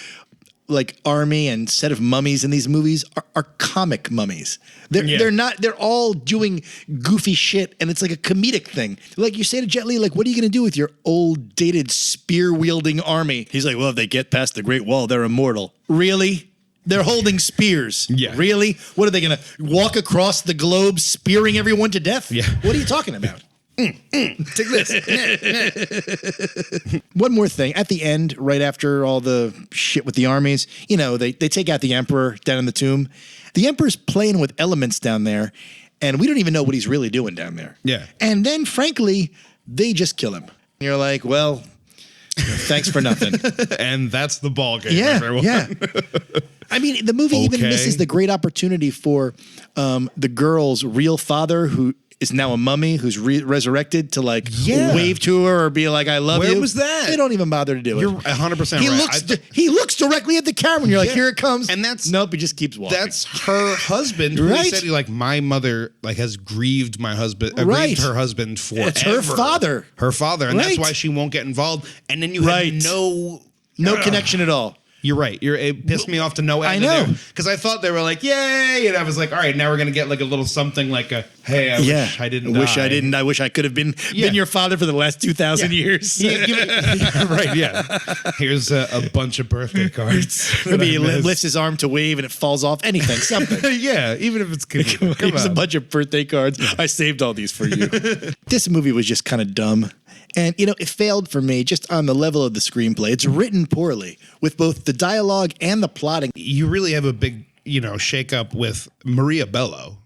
army and set of mummies in these movies are comic mummies. They're not. They're all doing goofy shit, and it's like a comedic thing. Like you say to Jet Li, what are you going to do with your old dated spear wielding army? He's like, well, if they get past the Great Wall, they're immortal. Really? They're holding spears. Yeah. Really? What are they going to walk across the globe spearing everyone to death? Yeah. What are you talking about? Take this. One more thing. At the end, right after all the shit with the armies, they take out the Emperor down in the tomb. The Emperor's playing with elements down there, and we don't even know what he's really doing down there. Yeah. And then, frankly, they just kill him. And you're like, well, Thanks for nothing. And that's the ball game, Yeah, everyone. yeah. I mean, the movie even Okay. misses the great opportunity for the girl's real father, who is now a mummy, who's resurrected, to like Yeah. wave to her or be like, "I love you." Where was that? They don't even bother to do You're it. 100% He right. looks. He looks directly at the camera, and you're like, Yeah. "Here it comes." And that's- nope. He just keeps walking. That's her husband. Who Right. said, like, my mother like has grieved my husband, Right. grieved her husband forever. It's her father. Her father. And that's Right. why she won't get involved. And then you Right. have no connection at all. You're right. It pissed me off to no end. I know. Because I thought they were like, yay. And I was like, all right, now we're going to get like a little something like a, hey, I wish I didn't die. I wish I could have been your father for the last 2,000 years. Right, yeah. Here's a bunch of birthday cards. Maybe he lifts his arm to wave and it falls off. Anything, something. Yeah, even if it's convenient. Come Here's a on. bunch of birthday cards. I saved all these for you. This movie was just kind of dumb. And, you know, it failed for me just on the level of the screenplay. It's written poorly with both the dialogue and the plotting. You really have a big, shake up with Maria Bello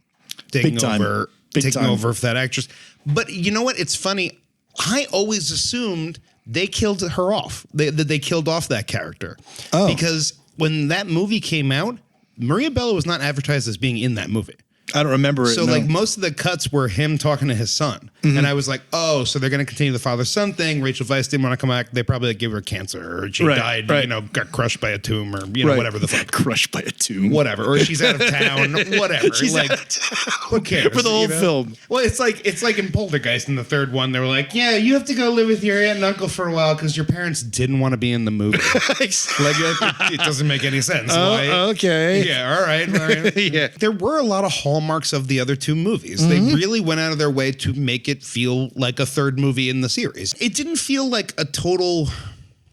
taking Big time. over Big taking time. over for that actress. But you know what? It's funny. I always assumed they killed her off. They killed off that character. Oh. Because when that movie came out, Maria Bello was not advertised as being in that movie. I don't remember it. So no. like most of the cuts were him talking to his son. Mm-hmm. And I was like, oh, so they're going to continue the father-son thing. Rachel Weisz didn't want to come back. They probably like, gave her cancer or she Right, died, right. Got crushed by a tomb or, Right. whatever the fuck. Crushed by a tomb. Whatever. Or she's out of town. Whatever. She's like, out of town. who cares? For the whole film. Well, it's like in Poltergeist in the third one, they were like, yeah, you have to go live with your aunt and uncle for a while because your parents didn't want to be in the movie. It doesn't make any sense. Why? Okay. Yeah, all right. Yeah. There were a lot of hallmarks of the other two movies. They really went out of their way to make it feel like a third movie in the series. It didn't feel like a total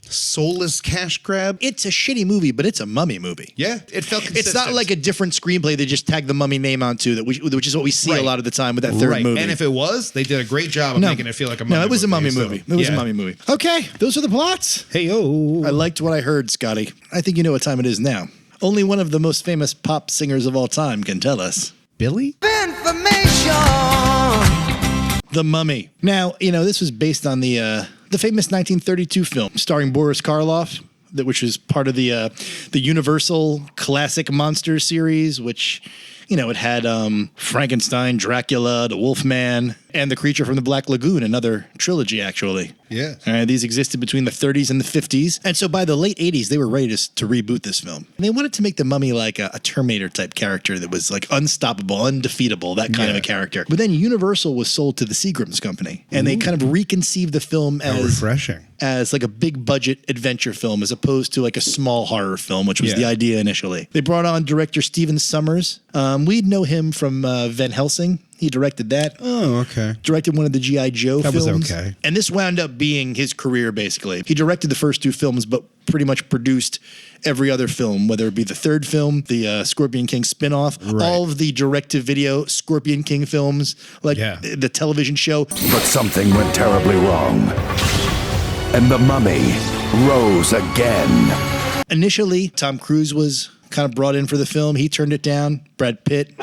soulless cash grab. It's a shitty movie, but it's a mummy movie. Yeah, it felt consistent. It's not like a different screenplay they just tag the mummy name onto, which is what we see Right. a lot of the time with that third movie. And if it was, they did a great job of making it feel like a mummy movie. No, it was a mummy movie. It was a yeah. mummy movie. Okay, those are the plots. Hey, yo. I liked what I heard, Scotty. I think you know what time it is now. Only one of the most famous pop singers of all time can tell us. Billy? The Mummy. Now, this was based on the famous 1932 film starring Boris Karloff, which was part of the Universal classic monster series, which, it had Frankenstein, Dracula, the Wolfman, and The Creature from the Black Lagoon, another trilogy, actually. Yeah. All right, these existed between the 30s and the 50s. And so by the late 80s, they were ready to reboot this film. And they wanted to make the Mummy like a Terminator-type character that was like unstoppable, undefeatable, that kind of a character. But then Universal was sold to the Seagram's company, and they kind of reconceived the film How as refreshing. as like a big budget adventure film as opposed to like a small horror film, which was the idea initially. They brought on director Steven Sommers. We'd know him from Van Helsing. He directed that. Oh, okay. Directed one of the G.I. Joe That was films. okay. And this wound up being his career, basically. He directed the first two films, but pretty much produced every other film, whether it be the third film, the Scorpion King spinoff, all of the direct-to-video Scorpion King films, like the television show. But something went terribly wrong. And the Mummy rose again. Initially, Tom Cruise was kind of brought in for the film. He turned it down. Brad Pitt,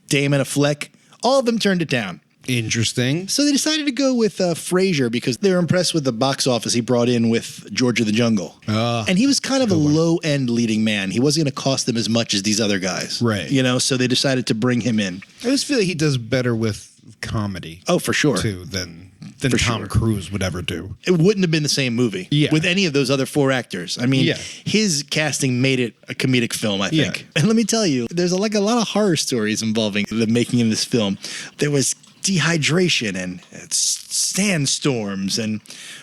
Damon Affleck, all of them turned it down. Interesting. So they decided to go with Fraser because they were impressed with the box office he brought in with George of the Jungle. And he was kind of a low-end leading man. He wasn't going to cost them as much as these other guys. Right. So they decided to bring him in. I just feel like he does better with comedy. Oh, for sure. Too, than For Tom sure. Cruise would ever do. It wouldn't have been the same movie with any of those other four actors. I mean, his casting made it a comedic film, I think. Yeah. And let me tell you, there's a lot of horror stories involving the making of this film. There was dehydration and sandstorms, and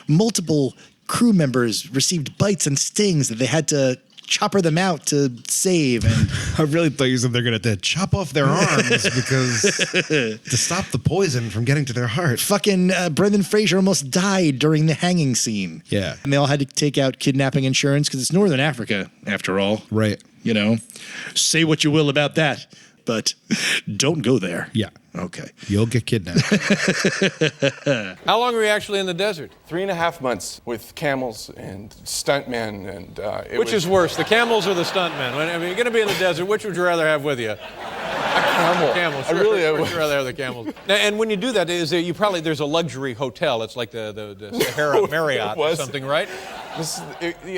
multiple crew members received bites and stings that they had to chopper them out to save. And I really thought you said they're going to chop off their arms because to stop the poison from getting to their heart. fucking Brendan Fraser almost died during the hanging scene. Yeah. And they all had to take out kidnapping insurance because it's Northern Africa, after all. Right. Say what you will about that, but don't go there. Yeah. Okay. You'll get kidnapped. How long were you actually in the desert? 3.5 months with camels and stuntmen, and Which is worse, the camels or the stuntmen? I mean, you're going to be in the desert. Which would you rather have with you? camel. Camels. I really would you rather have the camels. Now, and when you do that, there's a luxury hotel. It's like the Sahara Marriott or something, right?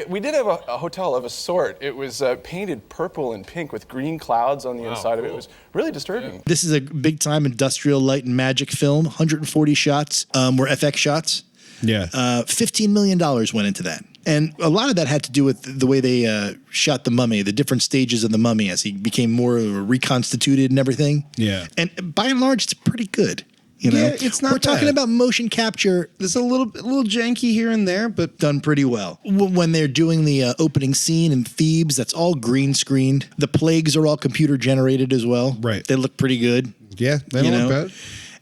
We did have a hotel of a sort. It was painted purple and pink with green clouds on the inside of it. It was really disturbing. This is a big-time industrial light and magic film. 140 shots were FX shots. Yeah. $15 million went into that. And a lot of that had to do with the way they shot the mummy, the different stages of the mummy as he became more reconstituted and everything. Yeah. And by and large, it's pretty good. You know? Yeah, it's not We're talking bad. about motion capture. There's a little janky here and there, but Done pretty well. When they're doing the opening scene in Thebes, that's all green screened. The plagues are all computer generated as well. Right. They look pretty good. yeah, they don't look bad.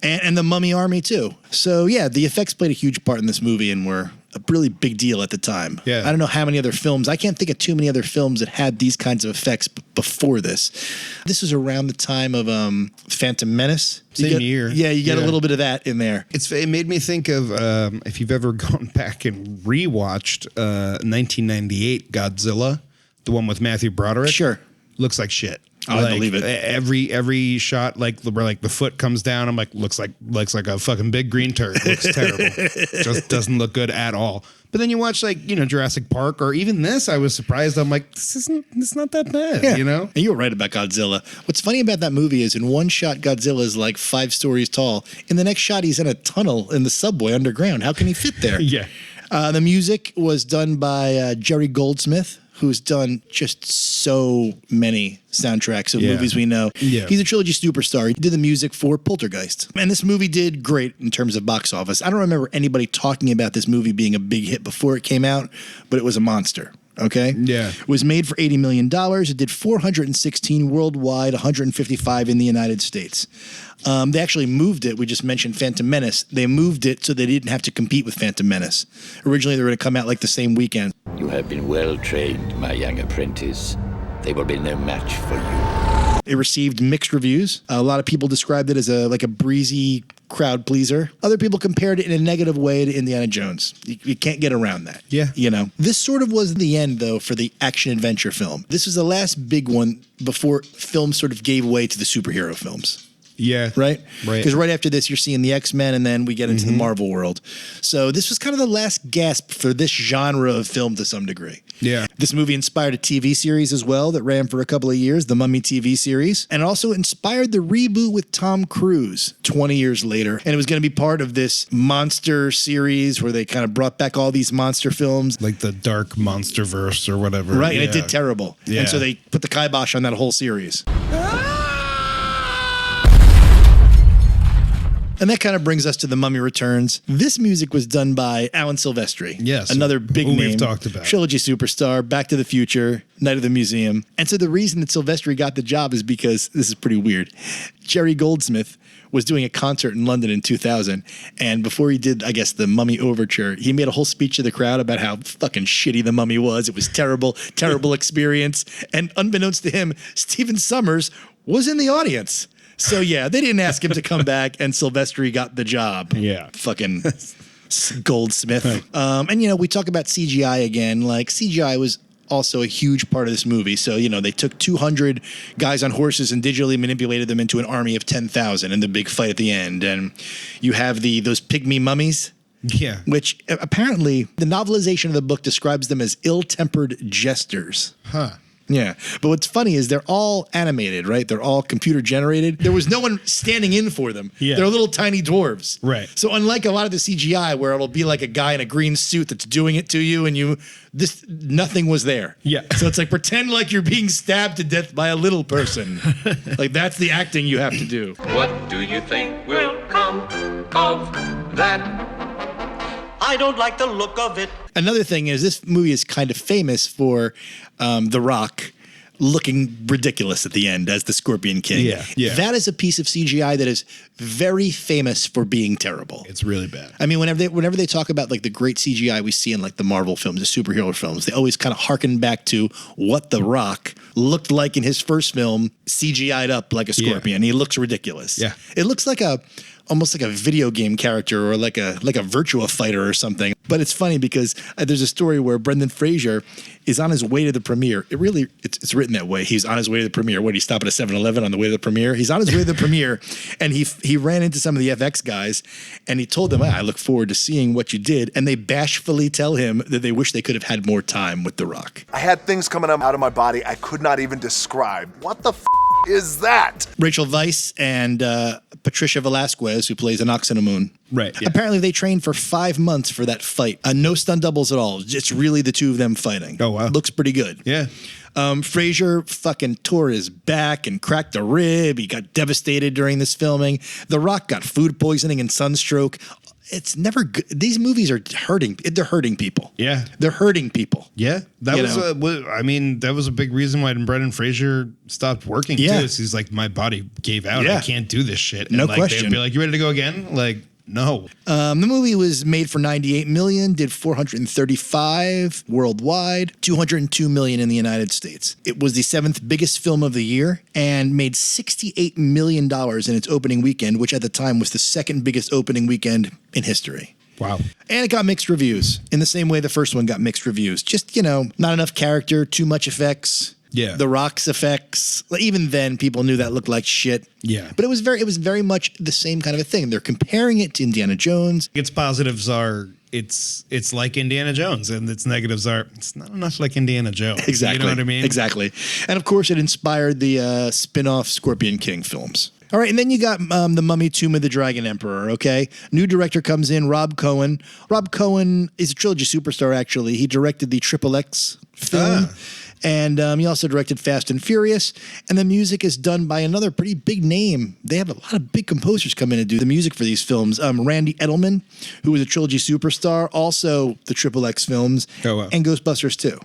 And the mummy army too. So yeah, the effects played a huge part in this movie and were a really big deal at the time. Yeah. I don't know how many other films. I can't think of too many other films that had these kinds of effects before this. This was around the time of Phantom Menace. Same year. Yeah, you get a Yeah. little bit of that in there. It made me think of if you've ever gone back and rewatched 1998 Godzilla, the one with Matthew Broderick. Sure. Looks like shit. Oh, I believe it. Every shot, like where like the foot comes down, I'm like looks like a fucking big green turd. Looks terrible. Just doesn't look good at all. But then you watch Jurassic Park or even this, I was surprised. I'm like, it's not that bad. Yeah. You know? And you were right about Godzilla. What's funny about that movie is in one shot, Godzilla is like 5 stories tall. In the next shot, he's in a tunnel in the subway underground. How can he fit there? Yeah. The music was done by Jerry Goldsmith, who's done just so many soundtracks of movies we know. Yeah. He's a trilogy superstar. He did the music for Poltergeist. And this movie did great in terms of box office. I don't remember anybody talking about this movie being a big hit before it came out, but it was a monster. Okay? Yeah. It was made for $80 million. It did 416 worldwide, 155 in the United States. They actually moved it. We just mentioned Phantom Menace. They moved it so they didn't have to compete with Phantom Menace. Originally, they were going to come out like the same weekend. You have been well trained, my young apprentice. They will be no match for you. It received mixed reviews. A lot of people described it as a breezy crowd pleaser. Other people compared it in a negative way to Indiana Jones. You can't get around that. Yeah. You know, this sort of was the end, though, for the action adventure film. This was the last big one before film sort of gave way to the superhero films. Yeah. Right? Right. Because right after this, you're seeing the X-Men, and then we get into the Marvel world. So this was kind of the last gasp for this genre of film to some degree. Yeah. This movie inspired a TV series as well that ran for a couple of years, the Mummy TV series, and also inspired the reboot with Tom Cruise 20 years later. And it was going to be part of this monster series where they kind of brought back all these monster films. Like the Dark Monsterverse or whatever. Right, and it Yeah. did terrible. Yeah. And so they put the kibosh on that whole series. And that kind of brings us to The Mummy Returns. This music was done by Alan Silvestri. Yes. Another big Who name. we've talked about. Trilogy superstar, Back to the Future, Night of the Museum. And so the reason that Silvestri got the job is because, this is pretty weird, Jerry Goldsmith was doing a concert in London in 2000. And before he did, I guess, the Mummy Overture, he made a whole speech to the crowd about how fucking shitty the Mummy was. It was terrible, terrible experience. And unbeknownst to him, Stephen Summers was in the audience. So yeah, they didn't ask him to come back, and Silvestri got the job. Yeah. Fucking Goldsmith. And you know, we talk about CGI again. Like CGI was also a huge part of this movie. So, you know, they took 200 guys on horses and digitally manipulated them into an army of 10,000 in the big fight at the end. And you have those pygmy mummies. Yeah. Which apparently the novelization of the book describes them as ill-tempered jesters. Huh. Yeah. But what's funny is they're all animated, right? They're all computer generated. There was no one standing in for them. Yeah. They're little tiny dwarves. Right. So unlike a lot of the CGI where it'll be like a guy in a green suit that's doing it to you and nothing was there. Yeah. So it's like pretend like you're being stabbed to death by a little person. Like that's the acting you have to do. What do you think will come of that? I don't like the look of it. Another thing is this movie is kind of famous for The Rock looking ridiculous at the end as the Scorpion King. Yeah, yeah. That is a piece of CGI that is very famous for being terrible. It's really bad. I mean, whenever they talk about like the great CGI we see in like the Marvel films, the superhero films, they always kind of harken back to what The Rock looked like in his first film, CGI'd up like a scorpion. He looks ridiculous. Yeah. It looks like a almost like a video game character or like a Virtua Fighter or something. But it's funny because there's a story where Brendan Fraser is on his way to the premiere. It's written that way. He's on his way to the premiere. What, he stopped at a 7-Eleven on the way to the premiere? He's on his way to the premiere, and he ran into some of the FX guys, and he told them, I look forward to seeing what you did. And they bashfully tell him that they wish they could have had more time with The Rock. I had things coming up out of my body I could not even describe. What the is that? Rachel Weisz and Patricia Velasquez, who plays Anoxinamoon. Right. Yeah. Apparently they trained for 5 months for that fight. No stunt doubles at all. It's really the two of them fighting. Oh, wow. Looks pretty good. Yeah. Fraser fucking tore his back and cracked a rib. He got devastated during this filming. The Rock got food poisoning and sunstroke. It's never good. These movies are hurting. They're hurting people. Yeah. They're hurting people. Yeah. That was a big reason why Brendan Fraser stopped working too. He's like, my body gave out. Yeah. I can't do this shit. No and question. They'd be like, you ready to go again? Like, no. The movie was made for $98 million, did $435 worldwide, $202 million in the United States. It was the 7th biggest film of the year and made $68 million in its opening weekend, which at the time was the 2nd biggest opening weekend in history. Wow. And it got mixed reviews in the same way the first one got mixed reviews. Just, not enough character, too much effects. Yeah. The Rock's effects. Even then, people knew that looked like shit. Yeah. But it was very much the same kind of a thing. They're comparing it to Indiana Jones. Its positives are it's like Indiana Jones, and its negatives are it's not enough like Indiana Jones. Exactly. You know what I mean? Exactly. And of course, it inspired the spin-off Scorpion King films. All right, and then you got The Mummy, Tomb of the Dragon Emperor, okay? New director comes in, Rob Cohen. Rob Cohen is a trilogy superstar, actually. He directed the XXX film. And he also directed Fast and Furious. And the music is done by another pretty big name. They have a lot of big composers come in and do the music for these films. Randy Edelman, who was a trilogy superstar, also the XXX films, and Ghostbusters 2.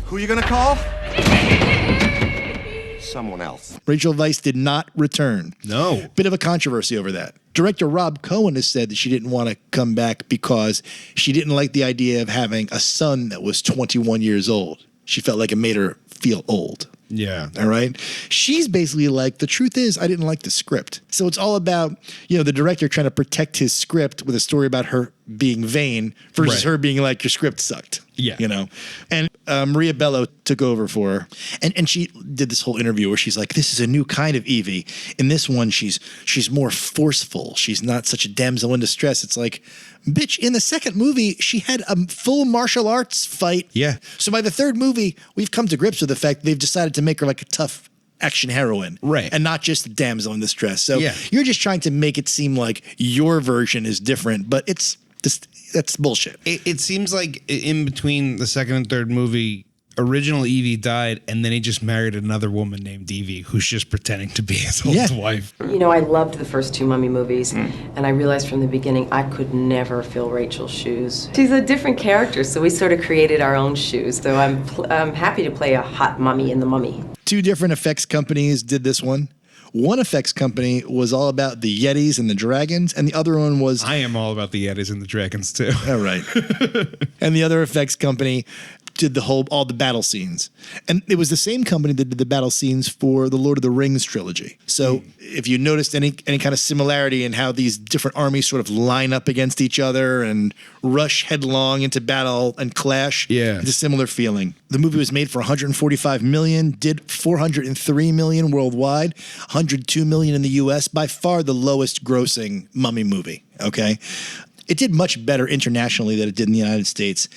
Who are you gonna call? Someone else. Rachel Weisz did not return. No. Bit of a controversy over that. Director Rob Cohen has said that she didn't want to come back because she didn't like the idea of having a son that was 21 years old. She felt like it made her feel old. Yeah. All right. She's basically like, the truth is, I didn't like the script. So it's all about, the director trying to protect his script with a story about her being vain versus her being like, your script sucked. Yeah. And Maria Bello took over for her. And she did this whole interview where she's like, this is a new kind of Evie. In this one, she's more forceful. She's not such a damsel in distress. It's like, bitch, in the second movie, she had a full martial arts fight. Yeah. So by the third movie, we've come to grips with the fact they've decided to make her like a tough action heroine. Right. And not just a damsel in distress. So you're just trying to make it seem like your version is different, but that's bullshit. It seems like in between the second and third movie, original Evie died, and then he just married another woman named Evie, who's just pretending to be his old wife. I loved the first two Mummy movies, and I realized from the beginning I could never fill Rachel's shoes. She's a different character, so we sort of created our own shoes. So I'm happy to play a hot mummy in The Mummy. 2 different effects companies did this one. One effects company was all about the Yetis and the dragons, and the other one was... I am all about the Yetis and the dragons, too. All right. And the other effects company did all the battle scenes. And it was the same company that did the battle scenes for the Lord of the Rings trilogy. So if you noticed any kind of similarity in how these different armies sort of line up against each other and rush headlong into battle and clash, it's a similar feeling. The movie was made for $145 million, did $403 million worldwide, $102 million in the US, by far the lowest grossing Mummy movie, okay? It did much better internationally than it did in the United States,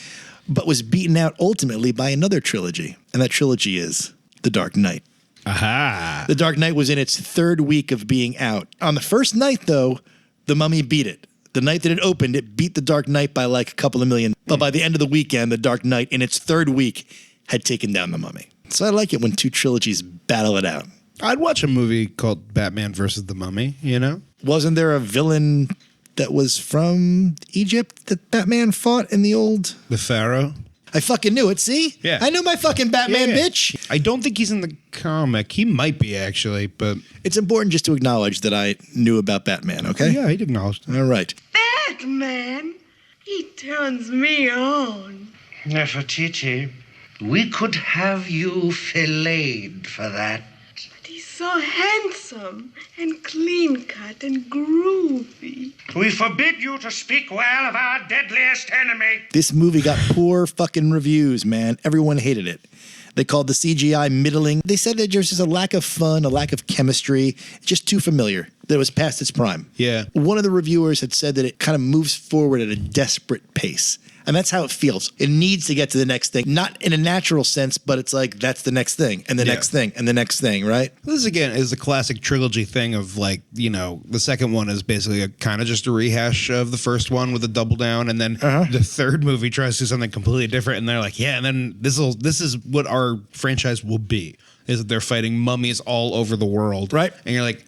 but was beaten out ultimately by another trilogy. And that trilogy is The Dark Knight. Aha. The Dark Knight was in its 3rd week of being out. On the first night, though, The Mummy beat it. The night that it opened, it beat The Dark Knight by like a couple of million. But by the end of the weekend, The Dark Knight, in its 3rd week, had taken down The Mummy. So I like it when 2 trilogies battle it out. I'd watch a movie called Batman versus the Mummy, Wasn't there a villain that was from Egypt that Batman fought in the old... The Pharaoh? I fucking knew it, see? Yeah. I know my fucking Batman, bitch. I don't think he's in the comic. He might be, actually, but... It's important just to acknowledge that I knew about Batman, okay? Yeah, I acknowledged it. All right. Batman? He turns me on. Nefertiti, we could have you filleted for that. But he's so handsome and clean-cut and groovy. We forbid you to speak well of our deadliest enemy. This movie got poor fucking reviews, man. Everyone hated it. They called the CGI middling. They said that there's just a lack of fun, a lack of chemistry, just too familiar, that it was past its prime. Yeah. One of the reviewers had said that it kind of moves forward at a desperate pace. And that's how it feels. It needs to get to the next thing. Not in a natural sense, but it's like, that's the next thing, and the next thing, and the next thing, right? This, again, is a classic trilogy thing of, like, you know, the second one is basically a kind of just a rehash of the first one with a double down, and then the third movie tries to do something completely different, and they're like, yeah, and then this is what our franchise will be, is that they're fighting mummies all over the world. Right. And you're like,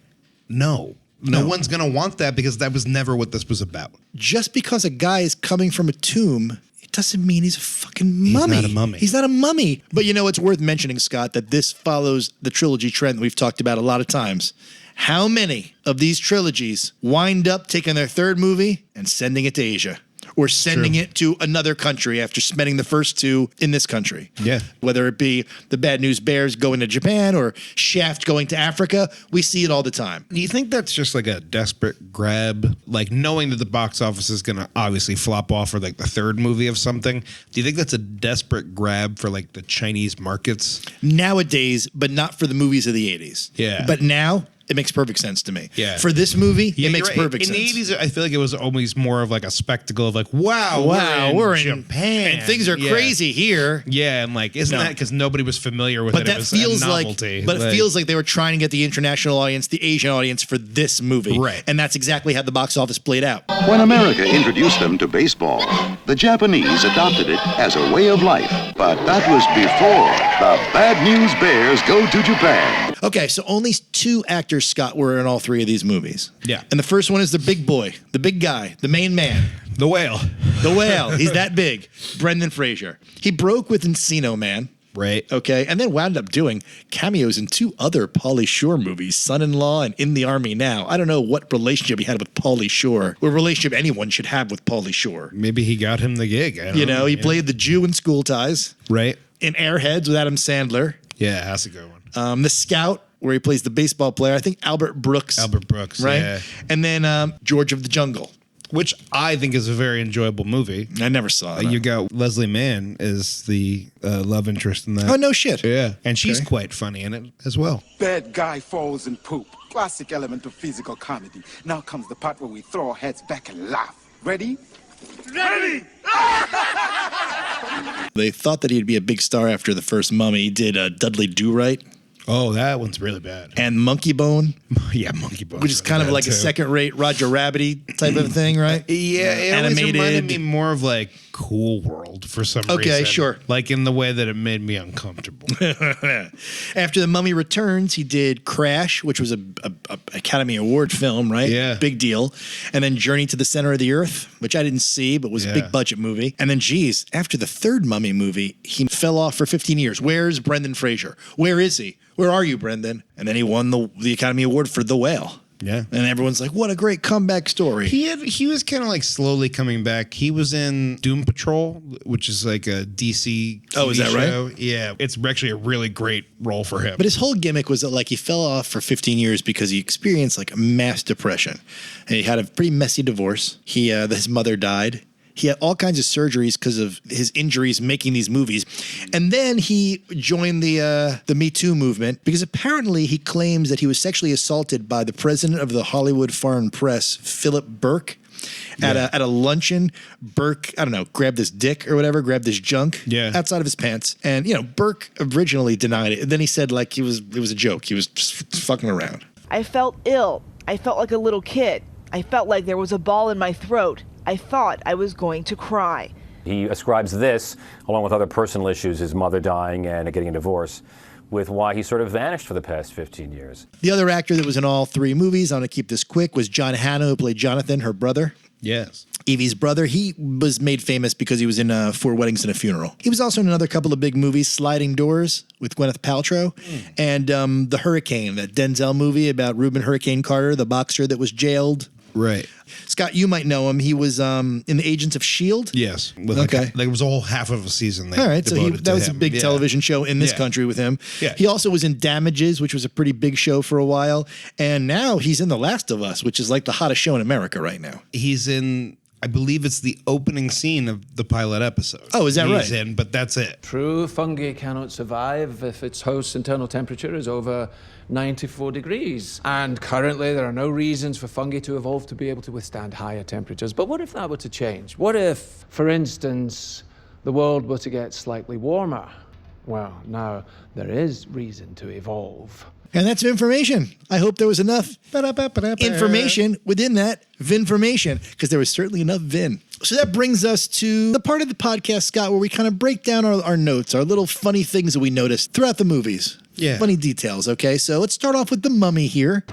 no one's going to want that, because that was never what this was about. Just because a guy is coming from a tomb, it doesn't mean he's a fucking mummy. He's not a mummy. He's not a mummy. But you know, it's worth mentioning, Scott, that this follows the trilogy trend that we've talked about a lot of times. How many of these trilogies wind up taking their third movie and sending it to Asia? Or sending it to another country after spending the first two in this country. Yeah. Whether it be the Bad News Bears going to Japan or Shaft going to Africa, we see it all the time. Do you think that's just like a desperate grab? Like, knowing that the box office is going to obviously flop off for like the third movie of something. Do you think that's a desperate grab for like the Chinese markets? Nowadays, but not for the movies of the 80s. Yeah. But now, it makes perfect sense to me. Yeah. For this movie, it makes right. perfect in sense. In the 80s, I feel like it was always more of like a spectacle of like, wow, we're in Japan. And things are crazy here. Yeah, and like, isn't that because nobody was familiar with But it? that It was feels a like, novelty. but it feels like they were trying to get the international audience, the Asian audience for this movie. Right. And that's exactly how the box office played out. When America introduced them to baseball, the Japanese adopted it as a way of life. But that was before the Bad News Bears go to Japan. Okay, so only 2 actors, Scott, were in all 3 of these movies. Yeah. And the first one is the big boy, the big guy, the main man. The whale. The whale. He's that big. Brendan Fraser. He broke with Encino Man. Right. Okay. And then wound up doing cameos in 2 other Pauly Shore movies, Son-in-Law and In the Army Now. I don't know what relationship he had with Pauly Shore, or relationship anyone should have with Pauly Shore. Maybe he got him the gig. I don't know. He played the Jew in School Ties. Right. In Airheads with Adam Sandler. Yeah, that's a good one. The Scout, where he plays the baseball player. I think Albert Brooks. Right. Yeah. And then George of the Jungle. Which I think is a very enjoyable movie. I never saw it. You got Leslie Mann as the love interest in that. Oh, no shit. Yeah. And she's quite funny in it as well. Bad guy falls in poop. Classic element of physical comedy. Now comes the part where we throw our heads back and laugh. Ready? Ready! They thought that he'd be a big star after the first Mummy. He did Dudley Do-Right. Oh, that one's really bad. And Monkey Bone. Yeah, Monkey Bone. Which is kind of like a second-rate Roger Rabbit-y type of thing, right? Yeah, it always reminded me more of like Cool World for some reason. Okay, sure. Like in the way that it made me uncomfortable. After The Mummy Returns, he did Crash, which was a Academy Award film, right? Yeah. Big deal. And then Journey to the Center of the Earth, which I didn't see, but was a big budget movie. And then, geez, after the third Mummy movie, he fell off for 15 years. Where's Brendan Fraser? Where is he? Where are you, Brendan? And then he won the Academy Award for The Whale. Yeah. And everyone's like, what a great comeback story. He was kind of like slowly coming back. He was in Doom Patrol, which is like a DC TV Oh, is that show. right? Yeah. It's actually a really great role for him. But his whole gimmick was that like he fell off for 15 years because he experienced like a mass depression. And he had a pretty messy divorce. His mother died. He had all kinds of surgeries because of his injuries making these movies. And then he joined the Me Too movement because apparently he claims that he was sexually assaulted by the president of the Hollywood Foreign Press, Philip Burke. At a luncheon, Burke, I don't know, grabbed his dick or whatever, grabbed his junk outside of his pants. And, Burke originally denied it. And then he said like it was a joke. He was just fucking around. I felt ill. I felt like a little kid. I felt like there was a ball in my throat. I thought I was going to cry. He ascribes this, along with other personal issues, his mother dying and getting a divorce, with why he sort of vanished for the past 15 years. The other actor that was in all 3 movies, I'm going to keep this quick, was John Hannah, who played Jonathan, her brother. Yes. Evie's brother. He was made famous because he was in 4 Weddings and a Funeral. He was also in another couple of big movies, Sliding Doors with Gwyneth Paltrow, and The Hurricane, that Denzel movie about Reuben Hurricane Carter, the boxer that was jailed Right. Scott, you might know him. He was in the Agents of S.H.I.E.L.D. Yes. Okay. There was a whole half of a season. All right, so devoted that to was a him. big Yeah. television show in this Yeah. country with him. Yeah. He also was in Damages, which was a pretty big show for a while. And now he's in The Last of Us, which is like the hottest show in America right now. He's in, I believe it's the opening scene of the pilot episode. Oh, is that right? He's in, but that's it. True, fungi cannot survive if its host's internal temperature is over 94 degrees. And currently, there are no reasons for fungi to evolve to be able to withstand higher temperatures. But what if that were to change? What if, for instance, the world were to get slightly warmer? Well, now there is reason to evolve. And that's information. I hope there was enough information within that Vinformation, because there was certainly enough Vin. So that brings us to the part of the podcast, Scott, where we kind of break down our notes, our little funny things that we noticed throughout the movies. Yeah. Funny details, okay? So let's start off with The Mummy here.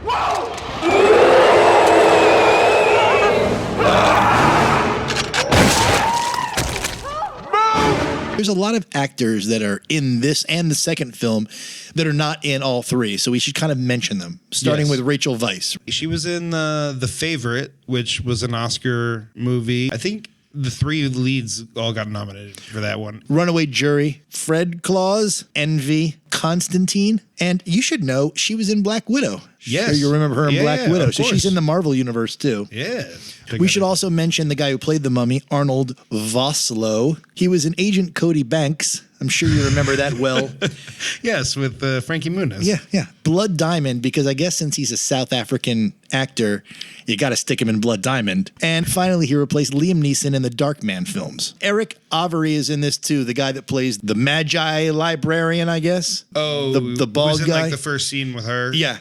There's a lot of actors that are in this and the second film that are not in all three, so we should kind of mention them, starting Yes. with Rachel Weisz. She was in The Favorite, which was an Oscar movie. I think the three leads all got nominated for that one. Runaway Jury, Fred Claus, Envy, Constantine, and you should know she was in Black Widow. Yes. Sure, you remember her in Yeah, Black Widow. of So she's course. in the Marvel universe too. Yeah. We should also mention the guy who played the mummy, Arnold Vosloo. He was in Agent Cody Banks. I'm sure you remember that well. Yes, with Frankie Muniz. Yeah. Blood Diamond, because I guess since he's a South African actor, you got to stick him in Blood Diamond. And finally, he replaced Liam Neeson in the Darkman films. Eric Avery is in this too, the guy that plays the Magi librarian, I guess. Oh, the bald was in guy. like the first scene with her. Yeah.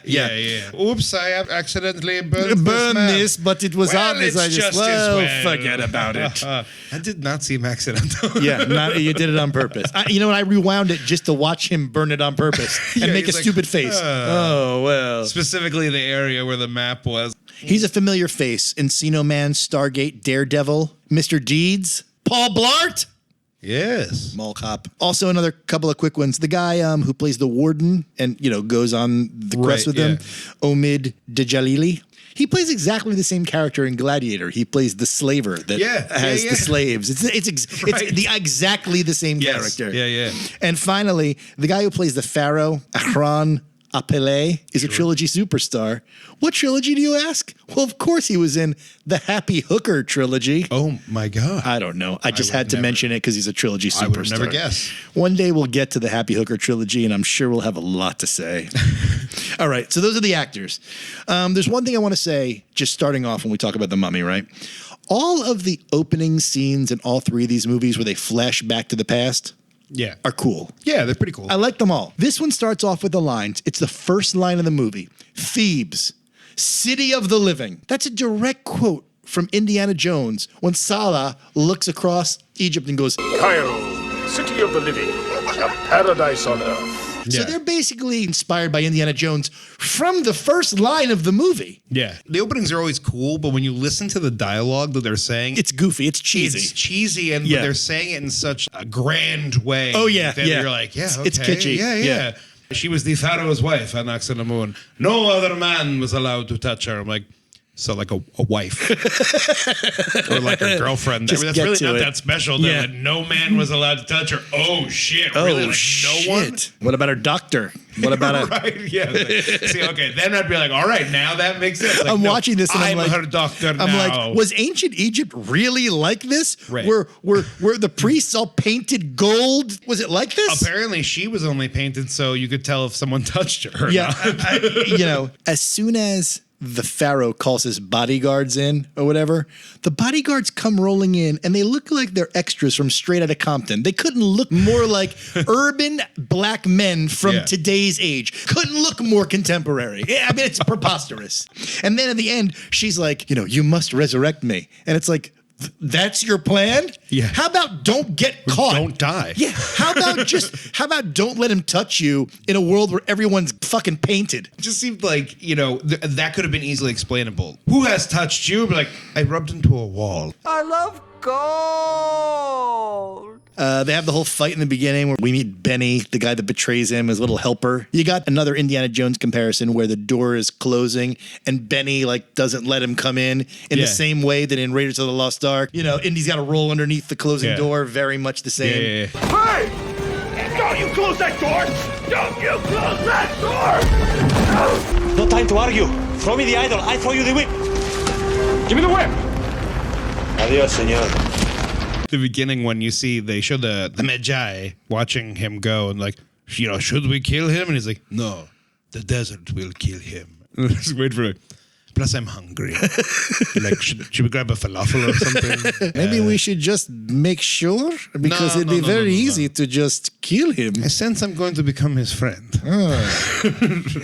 Oops, I have accidentally burned this, but it was well, obvious. it's I just, just well, as well. forget about it. I did not seem accidental. You did it on purpose. You know what? I rewound it just to watch him burn it on purpose and Yeah, make a he's like, stupid face. Oh, well. Specifically the area where the map was. He's a familiar face. Encino Man, Stargate, Daredevil, Mr. Deeds, Paul Blart. Yes. Mall Cop. Also another couple of quick ones. The guy who plays the warden and, goes on the quest with them, Omid Djalili. He plays exactly the same character in Gladiator. He plays the slaver that has the slaves. It's exactly the same character. Yeah. And finally, the guy who plays the Pharaoh, Ahran Apele, is a trilogy superstar. What trilogy do you ask? Well, of course he was in the Happy Hooker trilogy. Oh my God. I don't know. I just had to mention it because he's a trilogy superstar. I would have never guessed. One day we'll get to the Happy Hooker trilogy, and I'm sure we'll have a lot to say. All right, so those are the actors. There's one thing I want to say, just starting off when we talk about The Mummy, right? All of the opening scenes in all three of these movies where they flash back to the past are cool. Yeah, they're pretty cool. I like them all. This one starts off with the lines. It's the first line of the movie. Thebes, city of the living. That's a direct quote from Indiana Jones when Salah looks across Egypt and goes, Cairo, city of the living, a paradise on earth. So they're basically inspired by Indiana Jones from the first line of the movie. Yeah. The openings are always cool, but when you listen to the dialogue that they're saying, it's goofy, it's cheesy. It's cheesy, and but they're saying it in such a grand way. Oh, yeah, that you're like, okay. It's kitschy. Yeah. She was the Pharaoh's wife, Anaxamoon. No other man was allowed to touch her. I'm like, so like a wife or like a girlfriend. Just That's get really to not it. that special. Yeah. That no man was allowed to touch her. Oh shit! Oh, Really? Like, shit. no one. What about her doctor? What about a... Right? Yeah. Like, see, okay, then I'd be like, all right, now that makes sense. Like, I'm no, watching this and I'm like, her doctor now. like, was ancient Egypt really like this? Right. Were the priests all painted gold? Was it like this? Apparently, she was only painted so you could tell if someone touched her. Or Yeah, not. as soon as the Pharaoh calls his bodyguards in or whatever, the bodyguards come rolling in and they look like they're extras from Straight Outta Compton. They couldn't look more like urban black men from today's age. Couldn't look more contemporary. I mean, it's preposterous. And then at the end, she's like, you must resurrect me. And it's like, that's your plan? Yeah. How about don't get caught? Don't die. Yeah. How about don't let him touch you in a world where everyone's fucking painted? It just seemed like, that could have been easily explainable. Who has touched you? Be like, I rubbed into a wall. I love gold. They have the whole fight in the beginning where we meet Benny, the guy that betrays him, his little helper. You got another Indiana Jones comparison where the door is closing and Benny like doesn't let him come in the same way that in Raiders of the Lost Ark. You know, Indy's got to roll underneath the closing door, very much the same. Hey! Don't you close that door! Don't you close that door! No time to argue. Throw me the idol. I throw you the whip. Give me the whip! Adios, senor. The beginning when you see they show the Magi watching him go and like, you know, should we kill him? And he's like, no, the desert will kill him. Just wait for it. Plus, I'm hungry. Like, should we grab a falafel or something? Maybe we should just make sure because it'd be very easy to just kill him. I sense I'm going to become his friend.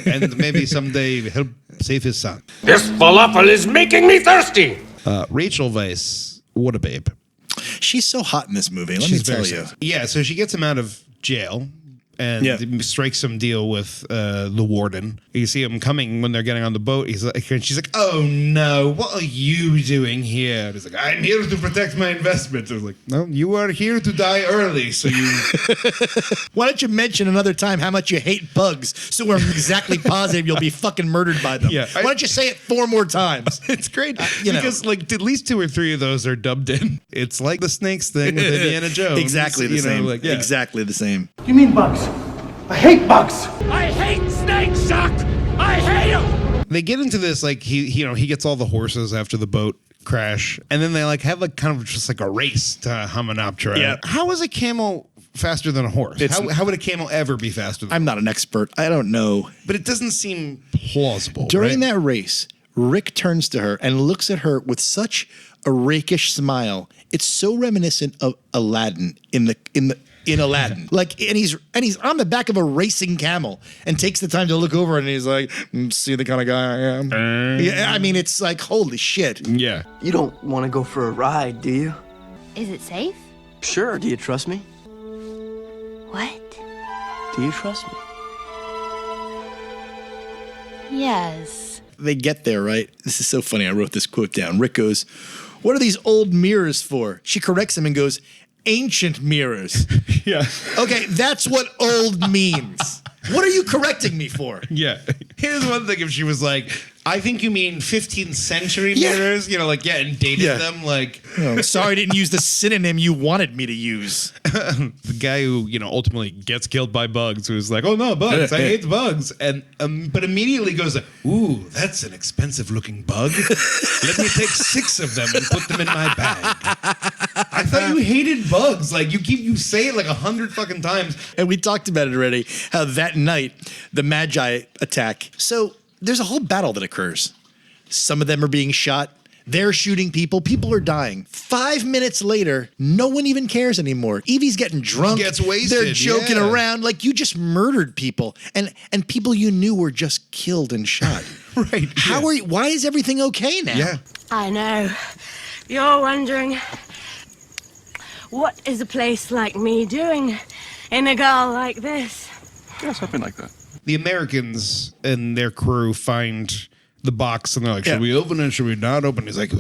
And maybe someday help save his son. This falafel is making me thirsty! Rachel Weisz, what a babe. She's so hot in this movie, let me tell you. Yeah, so she gets him out of jail and strikes some deal with the warden. You see him coming when they're getting on the boat. He's like, and she's like, "Oh no, what are you doing here?" And he's like, "I'm here to protect my investment." I was like, "No, you are here to die early, so you." Why don't you mention another time how much you hate bugs so we're exactly positive you'll be fucking murdered by them? Yeah, Why don't you say it 4 more times? It's great because like at least 2 or 3 of those are dubbed in. It's like the snakes thing with Indiana Jones. Exactly the same. Exactly the same. You mean bugs? I hate bugs! I hate snakes, Chuck! I hate them! They get into this like he gets all the horses after the boat crash, and then they like have like kind of just like a race to Hamunaptra. Yeah. How is a camel faster than a horse? How would a camel ever be faster than I'm not an expert. I don't know. But it doesn't seem plausible. During that race, Rick turns to her and looks at her with such a rakish smile. It's so reminiscent of Aladdin in Aladdin. Like, and he's on the back of a racing camel and takes the time to look over and he's like, see the kind of guy I am. Yeah, I mean, it's like, holy shit. Yeah. You don't want to go for a ride, do you? Is it safe? Sure. Do you trust me? What? Do you trust me? Yes. They get there, right? This is so funny. I wrote this quote down. Rick goes, "What are these old mirrors for?" She corrects him and goes, "Ancient mirrors." Yeah. Okay, that's what old means. What are you correcting me for? Yeah. Here's one thing if she was like, I think you mean 15th century mirrors, you know, like, and dated them, like. Oh, sorry I didn't use the synonym you wanted me to use. The guy who, you know, ultimately gets killed by bugs, who's like, oh no, bugs, I hate bugs. And, but immediately goes, ooh, that's an expensive looking bug. Let me take 6 of them and put them in my bag. I thought you hated bugs. Like, you say it like 100 fucking times. And we talked about it already, how that night, the Magi attack. So there's a whole battle that occurs. Some of them are being shot. They're shooting people. People are dying. 5 minutes later, no one even cares anymore. Evie's getting drunk. He gets wasted. They're joking around like you just murdered people. And people you knew were just killed and shot. Right. How are you? Why is everything okay now? Yeah. I know. You're wondering, what is a place like me doing in a girl like this? Yeah, something like that. The Americans and their crew find the box and they're like, should we open it? Should we not open it? He's like,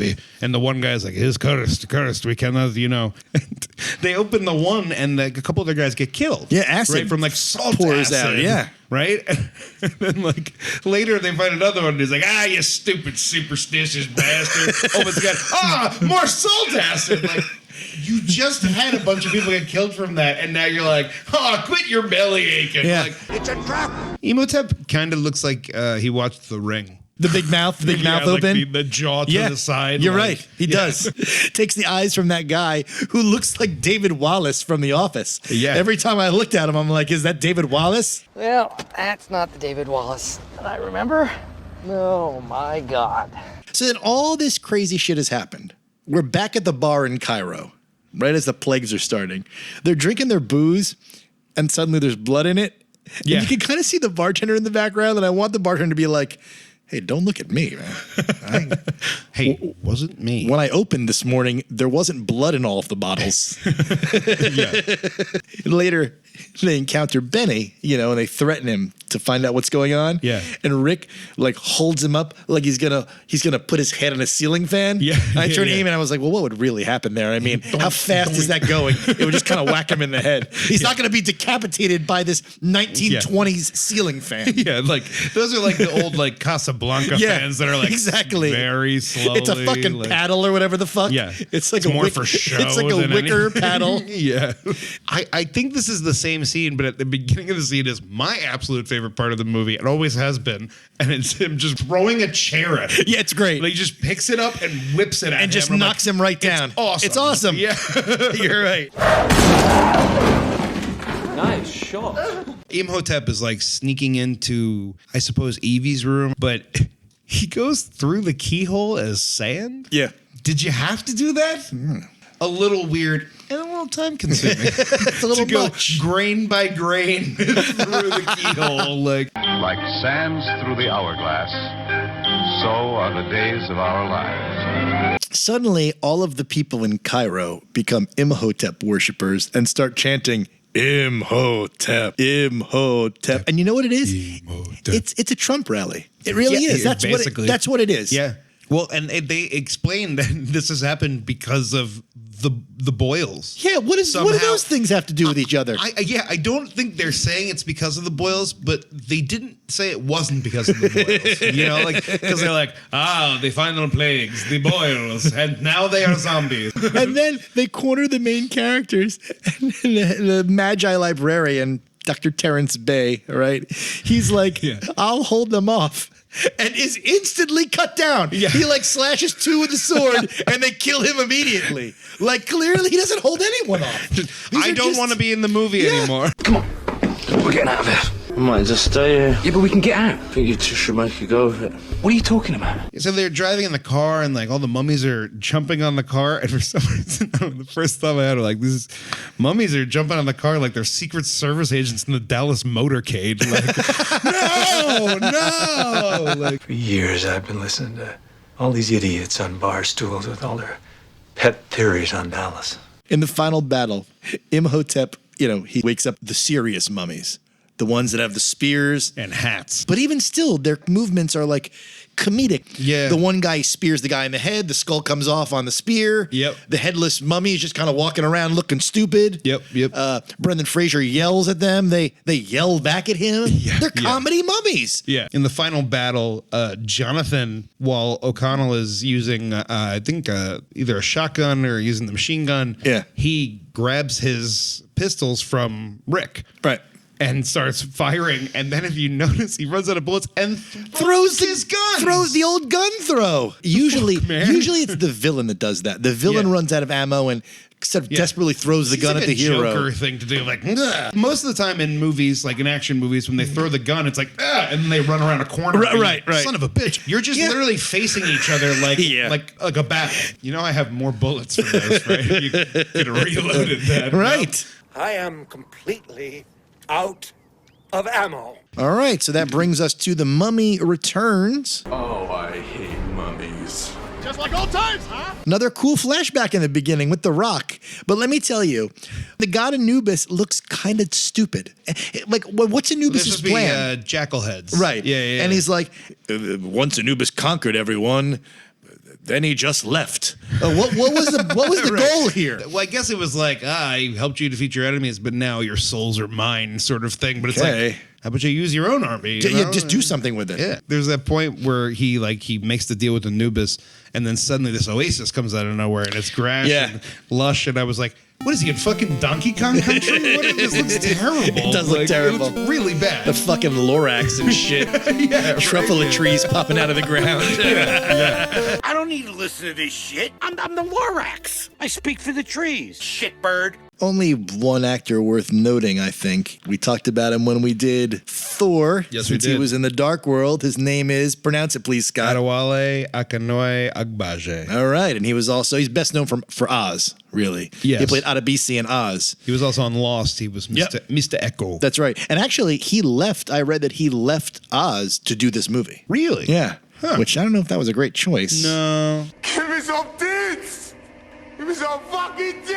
and the one guy's like, it's cursed. We cannot, you know. And they open the one and like a couple of their guys get killed. Yeah, acid. Right, from like salt pours acid. out, yeah. Right? And then like later they find another one and he's like, you stupid superstitious bastard. Oh, it's got, more salt acid. Like, you just had a bunch of people get killed from that, and now you're like, quit your belly aching. Yeah. Like, it's a trap. Imhotep kind of looks like he watched The Ring. The big mouth Like open. the jaw to the side. You're like, right. He does. Takes the eyes from that guy who looks like David Wallace from The Office. Yeah. Every time I looked at him, I'm like, is that David Wallace? Well, that's not the David Wallace that I remember. Oh, my God. So then all this crazy shit has happened. We're back at the bar in Cairo, right as the plagues are starting. They're drinking their booze, and suddenly there's blood in it. Yeah. And you can kind of see the bartender in the background, and I want the bartender to be like, hey, don't look at me, man. Hey, wasn't me. When I opened this morning, there wasn't blood in all of the bottles. Later, they encounter Benny, and they threaten him to find out what's going on. Yeah. And Rick holds him up like he's gonna put his head on a ceiling fan. Yeah. I turned to Yeah. Amy and I was like, well, what would really happen there? I mean, how fast is that going? It would just kind of whack him in the head. He's not gonna be decapitated by this 1920s ceiling fan. Yeah, those are the old Casablanca fans that are exactly very slowly. It's a fucking paddle or whatever the fuck. Yeah, it's like more for show. It's like a wicker paddle. Yeah, I think this is the same scene, but at the beginning of the scene is my absolute favorite part of the movie. It always has been, and it's him just throwing a chair at him. Yeah, it's great. He just picks it up and whips it at him. And just knocks him right down. It's awesome. Yeah, you're right. Nice shot. Imhotep is sneaking into, I suppose, Evie's room, but he goes through the keyhole as sand. Yeah. Did you have to do that? A little weird and a little time consuming. It's a little to go much. grain by grain through the keyhole. Like sands through the hourglass, so are the days of our lives. Suddenly, all of the people in Cairo become Imhotep worshippers and start chanting, Imhotep, Imhotep. And you know what it is? Imhotep. It's a Trump rally. It really is. That's what it is. Yeah. Well, and they explain that this has happened because of the boils. Yeah, what do those things have to do with each other? I don't think they're saying it's because of the boils, but they didn't say it wasn't because of the boils. Because they're the final plagues, the boils, and now they are zombies. And then they corner the main characters, and the Magi librarian, Dr. Terrence Bay, right? He's like, I'll hold them off. And is instantly cut down. Yeah. He slashes two with the sword and they kill him immediately. Clearly he doesn't hold anyone off. I don't want to be in the movie anymore. Come on. We're getting out of here. I might just stay here. Yeah, but we can get out. I think you two should make a go of it. What are you talking about? So they're driving in the car and all the mummies are jumping on the car. And for some reason, the first thought I had these mummies are jumping on the car like they're Secret Service agents in the Dallas motorcade. No. For years I've been listening to all these idiots on bar stools with all their pet theories on Dallas. In the final battle, Imhotep, he wakes up the serious mummies. The ones that have the spears and hats. But even still, their movements are comedic. Yeah. The one guy spears the guy in the head. The skull comes off on the spear. Yep. The headless mummy is just kind of walking around looking stupid. Yep. Brendan Fraser yells at them. They yell back at him. Yeah, They're comedy mummies. Yeah. In the final battle, Jonathan, while O'Connell is using, I think, either a shotgun or using the machine gun, he grabs his pistols from Rick. Right. And starts firing, and then if you notice, he runs out of bullets and throws his gun. Throws the old gun throw. Usually it's the villain that does that. The villain runs out of ammo and desperately throws the gun at the hero. Joker thing to do, most of the time in movies, in action movies, when they throw the gun, it's and then they run around a corner. Right. Son of a bitch! You're just literally facing each other like a battle. I have more bullets for those, right? You could have reloaded that, right? No? I am completely out of ammo. All right, so that brings us to The Mummy Returns. Oh, I hate mummies. Just like old times, huh? Another cool flashback in the beginning with The Rock. But let me tell you, the god Anubis looks kind of stupid. What's Anubis' plan? Jackal heads. Right. Yeah. And he's like, once Anubis conquered everyone, then he just left. What was the goal here? Well, I guess it was I helped you defeat your enemies, but now your souls are mine, sort of thing. But it's how about you use your own army? Just do something with it. Yeah. There's that point where he makes the deal with Anubis, and then suddenly this oasis comes out of nowhere, and it's grass and lush, and I was like, what is he in fucking Donkey Kong country? This looks terrible. It does look terrible. It looks really bad. The fucking Lorax and shit. Truffle of trees popping out of the ground. I don't need to listen to this shit. I'm the Lorax. I speak for the trees. Shitbird. Only one actor worth noting, I think. We talked about him when we did Thor. Yes, since we did. He was in the Dark World. His name is, pronounce it please, Scott. Adewale Akinnuoye Agbaje. All right, and he's best known for Oz, really. Yes. He played Adebisi in Oz. He was also on Lost. He was Mr. Echo. That's right. And actually, I read that he left Oz to do this movie. Really? Yeah. Huh. Which I don't know if that was a great choice. No. Give me some tits. Give me some fucking tits.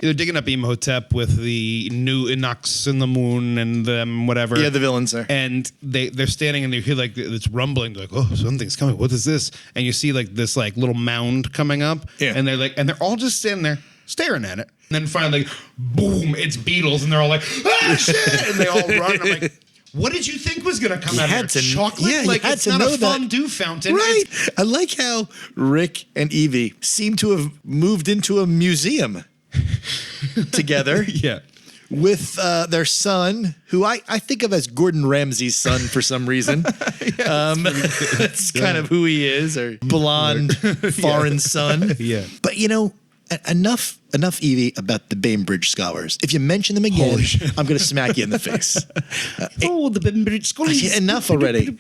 They're digging up Imhotep with the new Inox in the moon and them whatever. Yeah, the villains there. And they're standing and they hear like it's rumbling. They're like, oh, something's coming. What is this? And you see like this like little mound coming up. Yeah. And they're all just standing there staring at it. And then finally, boom! It's beetles, and they're all like, ah, shit! And they all run. I'm like, what did you think was going to come out of here? Chocolate? Yeah, like, you had it's to not know a fondue fountain. Right. I like how Rick and Evie seem to have moved into a museum together. Yeah. With their son, who I think of as Gordon Ramsay's son for some reason. That's kind of who he is, or blonde foreign son. Yeah. But you know, enough, Evie, about the Bainbridge Scholars. If you mention them again, I'm going to smack you in the face. The Bainbridge Scholars. Enough already.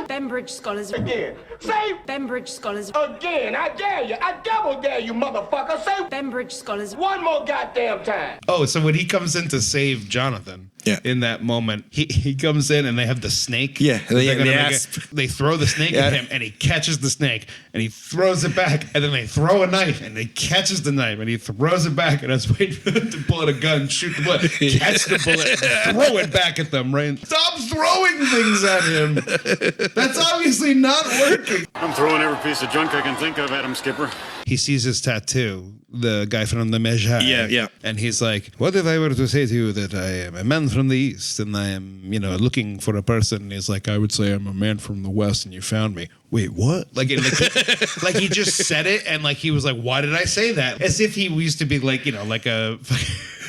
Bembridge Scholars. Again. Say Bembridge Scholars. Again, I dare you. I double dare you, motherfucker. Say Bembridge Scholars. one more goddamn time. Oh, so when he comes in to save Jonathan, in that moment, he comes in and they have the snake. Yeah, they throw the snake at him and he catches the snake and he throws it back, and then they throw a knife and he catches the knife and he throws it back, and I was waiting for them to pull out a gun, shoot the bullet, catch the bullet, and throw it back at them. Right? Stop throwing things at him. That's obviously not working. I'm throwing every piece of junk I can think of at him, Skipper. He sees his tattoo, the guy from the Mejai. Yeah. And he's like, what if I were to say to you that I am a man from the East and I am, looking for a person? And he's like, I would say I'm a man from the West and you found me. Wait, what? Like he just said it, and like he was like, why did I say that? As if he used to be like, like a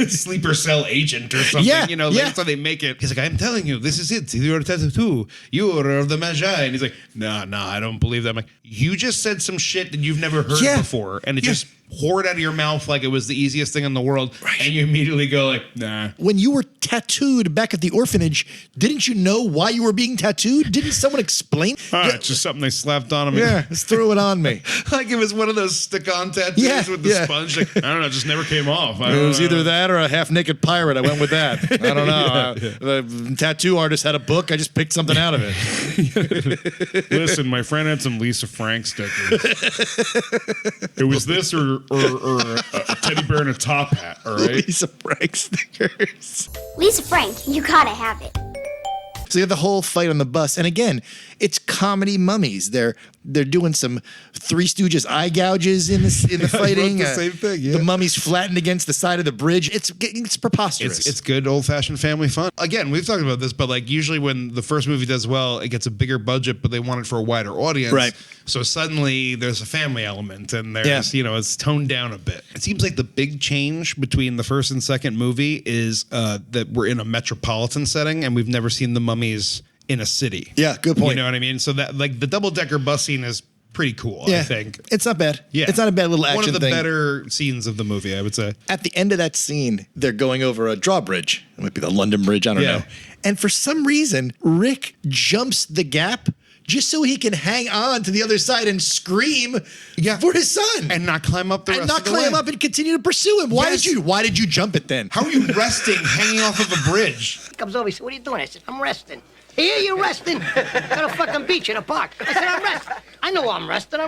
sleeper cell agent or something. That's how they make it. He's like, I'm telling you, this is it. You're a tattoo. You are the Magi. And he's like, no, I don't believe that. I'm like, you just said some shit that you've never heard before, and it just poured out of your mouth like it was the easiest thing in the world, and you immediately go like, nah. When you were tattooed back at the orphanage, didn't you know why you were being tattooed? Didn't someone explain? It's just something they slapped on him. Yeah, just threw it on me. Like it was one of those stick-on tattoos with the sponge. Like, I don't know, it just never came off. It was either that or a half-naked pirate. I went with that. I don't know. The tattoo artist had a book. I just picked something out of it. Listen, my friend had some Lisa Frank stickers. It was this or a teddy bear in a top hat, all right? Lisa Frank stickers. Lisa Frank, you gotta have it. So you have the whole fight on the bus, and again, it's comedy mummies. They're doing some Three Stooges eye gouges in the fighting. The same thing. Yeah. The mummy's flattened against the side of the bridge. It's preposterous. It's good old-fashioned family fun. Again, we've talked about this, but like usually when the first movie does well, it gets a bigger budget, but they want it for a wider audience. Right. So suddenly there's a family element, and there's it's toned down a bit. It seems like the big change between the first and second movie is that we're in a metropolitan setting, and we've never seen the mummies in a city. Yeah, good point. You know what I mean? So that like the double-decker bus scene is pretty cool, I think. It's not bad. Yeah. It's not a bad little action thing. One of the better scenes of the movie, I would say. At the end of that scene, they're going over a drawbridge. It might be the London Bridge, I don't know. And for some reason, Rick jumps the gap just so he can hang on to the other side and scream for his son. And not climb up the rest of the way. And not climb up and continue to pursue him. Why did you jump it then? How are you resting hanging off of a bridge? He comes over, he said, what are you doing? I said, I'm resting. Here you resting? Got a fucking beach in a park. I said, I'm resting. I know I'm resting.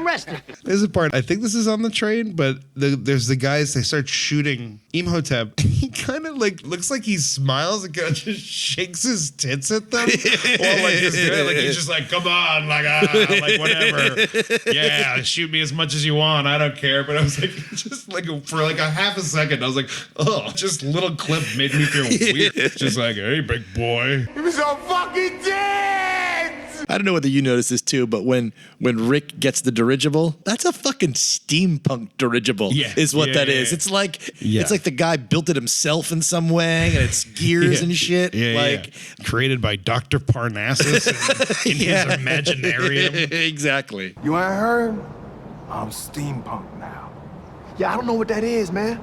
There's a part, I think this is on the train, but there's the guys, they start shooting Imhotep. He kind of like, looks like he smiles and kind of just shakes his tits at them. Or like he's just like, come on, like whatever. Yeah, shoot me as much as you want. I don't care. But I was like, just like for like a half a second, I was like, oh, just little clip made me feel weird. Just like, hey, big boy. He was so fucking dead! I don't know whether you noticed this too, but when Rick gets the dirigible, that's a fucking steampunk dirigible. Is what that is. It's like the guy built it himself in some way, and it's gears and shit. Created by Dr. Parnassus in his Imaginarium. Exactly. You ain't heard? I'm steampunk now. Yeah, I don't know what that is, man.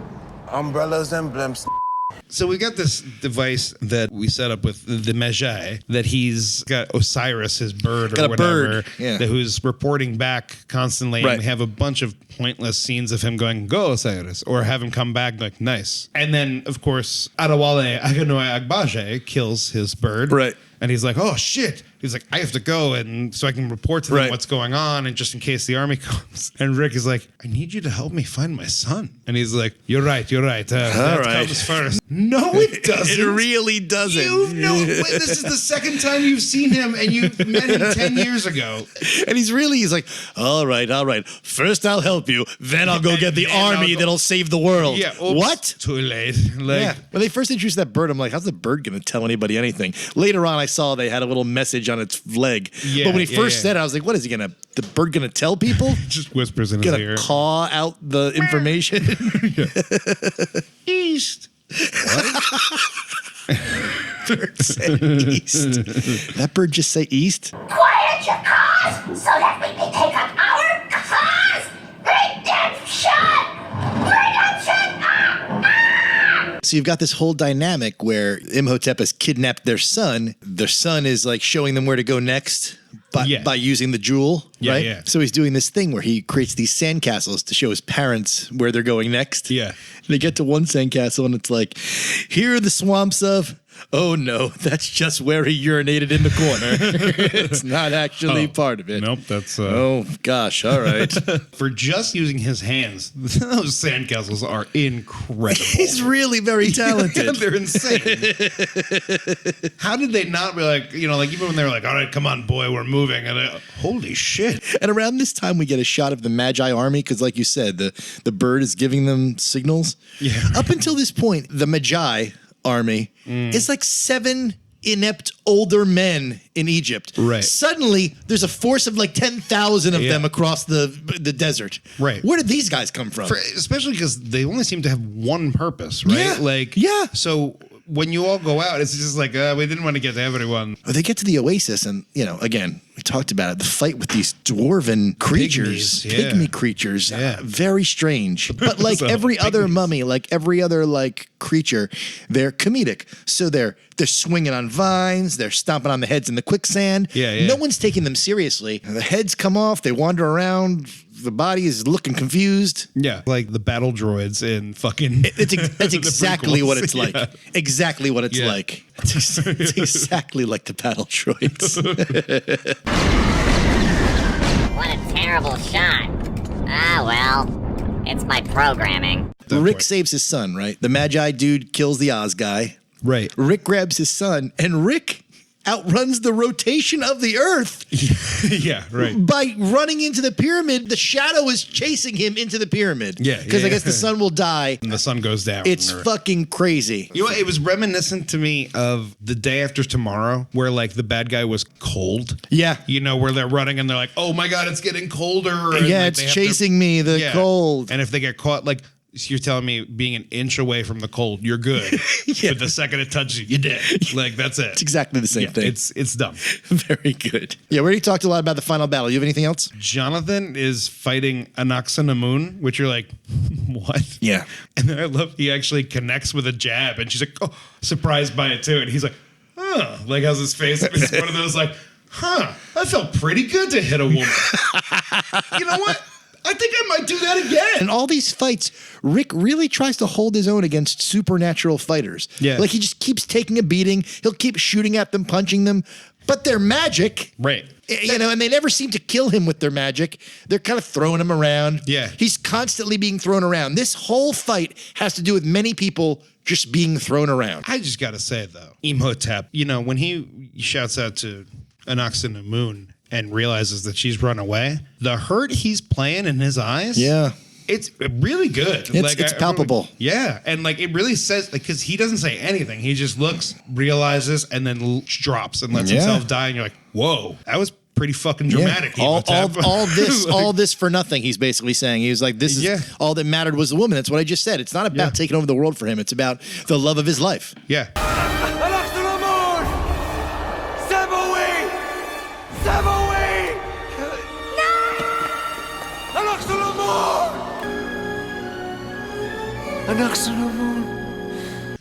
Umbrellas and blimps. So we got this device that we set up with the Magi, that he's got Osiris, his bird or whatever, who's reporting back constantly. And we have a bunch of pointless scenes of him going, go Osiris, or have him come back like, nice. And then, of course, Adewale Aganoye Agbaje kills his bird. Right. And he's like, oh, shit. he's like, I have to go and so I can report to them what's going on and just in case the army comes. And Rick is like, I need you to help me find my son. And he's like, you're right. That comes first. No, it doesn't. It really doesn't. This is the second time you've seen him and you've met him 10 years ago. And he's like, all right. First I'll help you, then I'll go get the army that'll save the world. Yeah. Oops, what? Too late. When they first introduced that bird, I'm like, how's the bird going to tell anybody anything? Later on, I saw they had a little message on its leg. But when he first said it, I was like, what is he going to, the bird going to tell people? Just whispers in his ear. Going to caw out the information? East. Bird said east. That bird just say east? Quiet your cause so that we may take up our cause. Redemption! So you've got this whole dynamic where Imhotep has kidnapped their son. Their son is like showing them where to go next by using the jewel, right? Yeah. So he's doing this thing where he creates these sandcastles to show his parents where they're going next. Yeah. And they get to one sandcastle and it's like, here are the swamps of... Oh no, that's just where he urinated in the corner. It's not actually part of it. Nope, that's... Oh gosh, all right. For just using his hands, those sandcastles are incredible. He's really very talented. They're insane. How did they not be like, even when they were like, all right, come on, boy, we're moving. And holy shit. And around this time, we get a shot of the Magi army because like you said, the bird is giving them signals. Yeah. Up until this point, the Magi army is like 7 inept older men in Egypt. Right. Suddenly, there's a force of like 10,000 of them across the desert. Right. Where did these guys come from? Especially because they only seem to have one purpose, right? Yeah. So when you all go out, it's just like, we didn't want to get to everyone. They get to the oasis and, again, we talked about it, the fight with these dwarven creatures, pygmy creatures, very strange. But like every other mummy, like every other creature, they're comedic. So they're swinging on vines, they're stomping on the heads in the quicksand. Yeah. No one's taking them seriously. The heads come off, they wander around. The body is looking confused. Yeah, like the battle droids in fucking... That's exactly what it's like. Yeah. Exactly what it's like. It's exactly like the battle droids. What a terrible shot. Ah, well, it's my programming. Rick saves his son, right? The Magi dude kills the Oz guy. Right. Rick grabs his son, and Rick outruns the rotation of the Earth. Yeah, right. By running into the pyramid, the shadow is chasing him into the pyramid. Yeah. Because I guess the sun will die. And the sun goes down. It's fucking crazy. You know what? It was reminiscent to me of The Day After Tomorrow, where the bad guy was cold. Yeah. Where they're running and they're like, oh my God, it's getting colder. And it's chasing me, the cold. And if they get caught, you're telling me being an inch away from the cold, you're good. But the second it touches you, you're dead. That's it. It's exactly the same thing. It's dumb. Very good. Yeah, we already talked a lot about the final battle. You have anything else? Jonathan is fighting Anaxanamun, which you're like, what? Yeah. And then I love he actually connects with a jab, and she's like, oh, surprised by it too. And he's like, huh. How's his face? It's one of those that felt pretty good to hit a woman. You know what? I think I might do that again. In all these fights, Rick really tries to hold his own against supernatural fighters. Yeah. He just keeps taking a beating. He'll keep shooting at them, punching them. But they're magic. Right. And they never seem to kill him with their magic. They're kind of throwing him around. Yeah. He's constantly being thrown around. This whole fight has to do with many people just being thrown around. I just got to say, though, Imhotep, when he shouts out to Anaxanamun and realizes that she's run away, the hurt he's playing in his eyes, it's really good. It's palpable. Yeah, and it really says, because he doesn't say anything. He just looks, realizes, and then drops and lets himself die. And you're like, whoa, that was pretty fucking dramatic. All this for nothing. He's basically saying he was like, this is all that mattered was the woman. That's what I just said. It's not about taking over the world for him. It's about the love of his life. Yeah.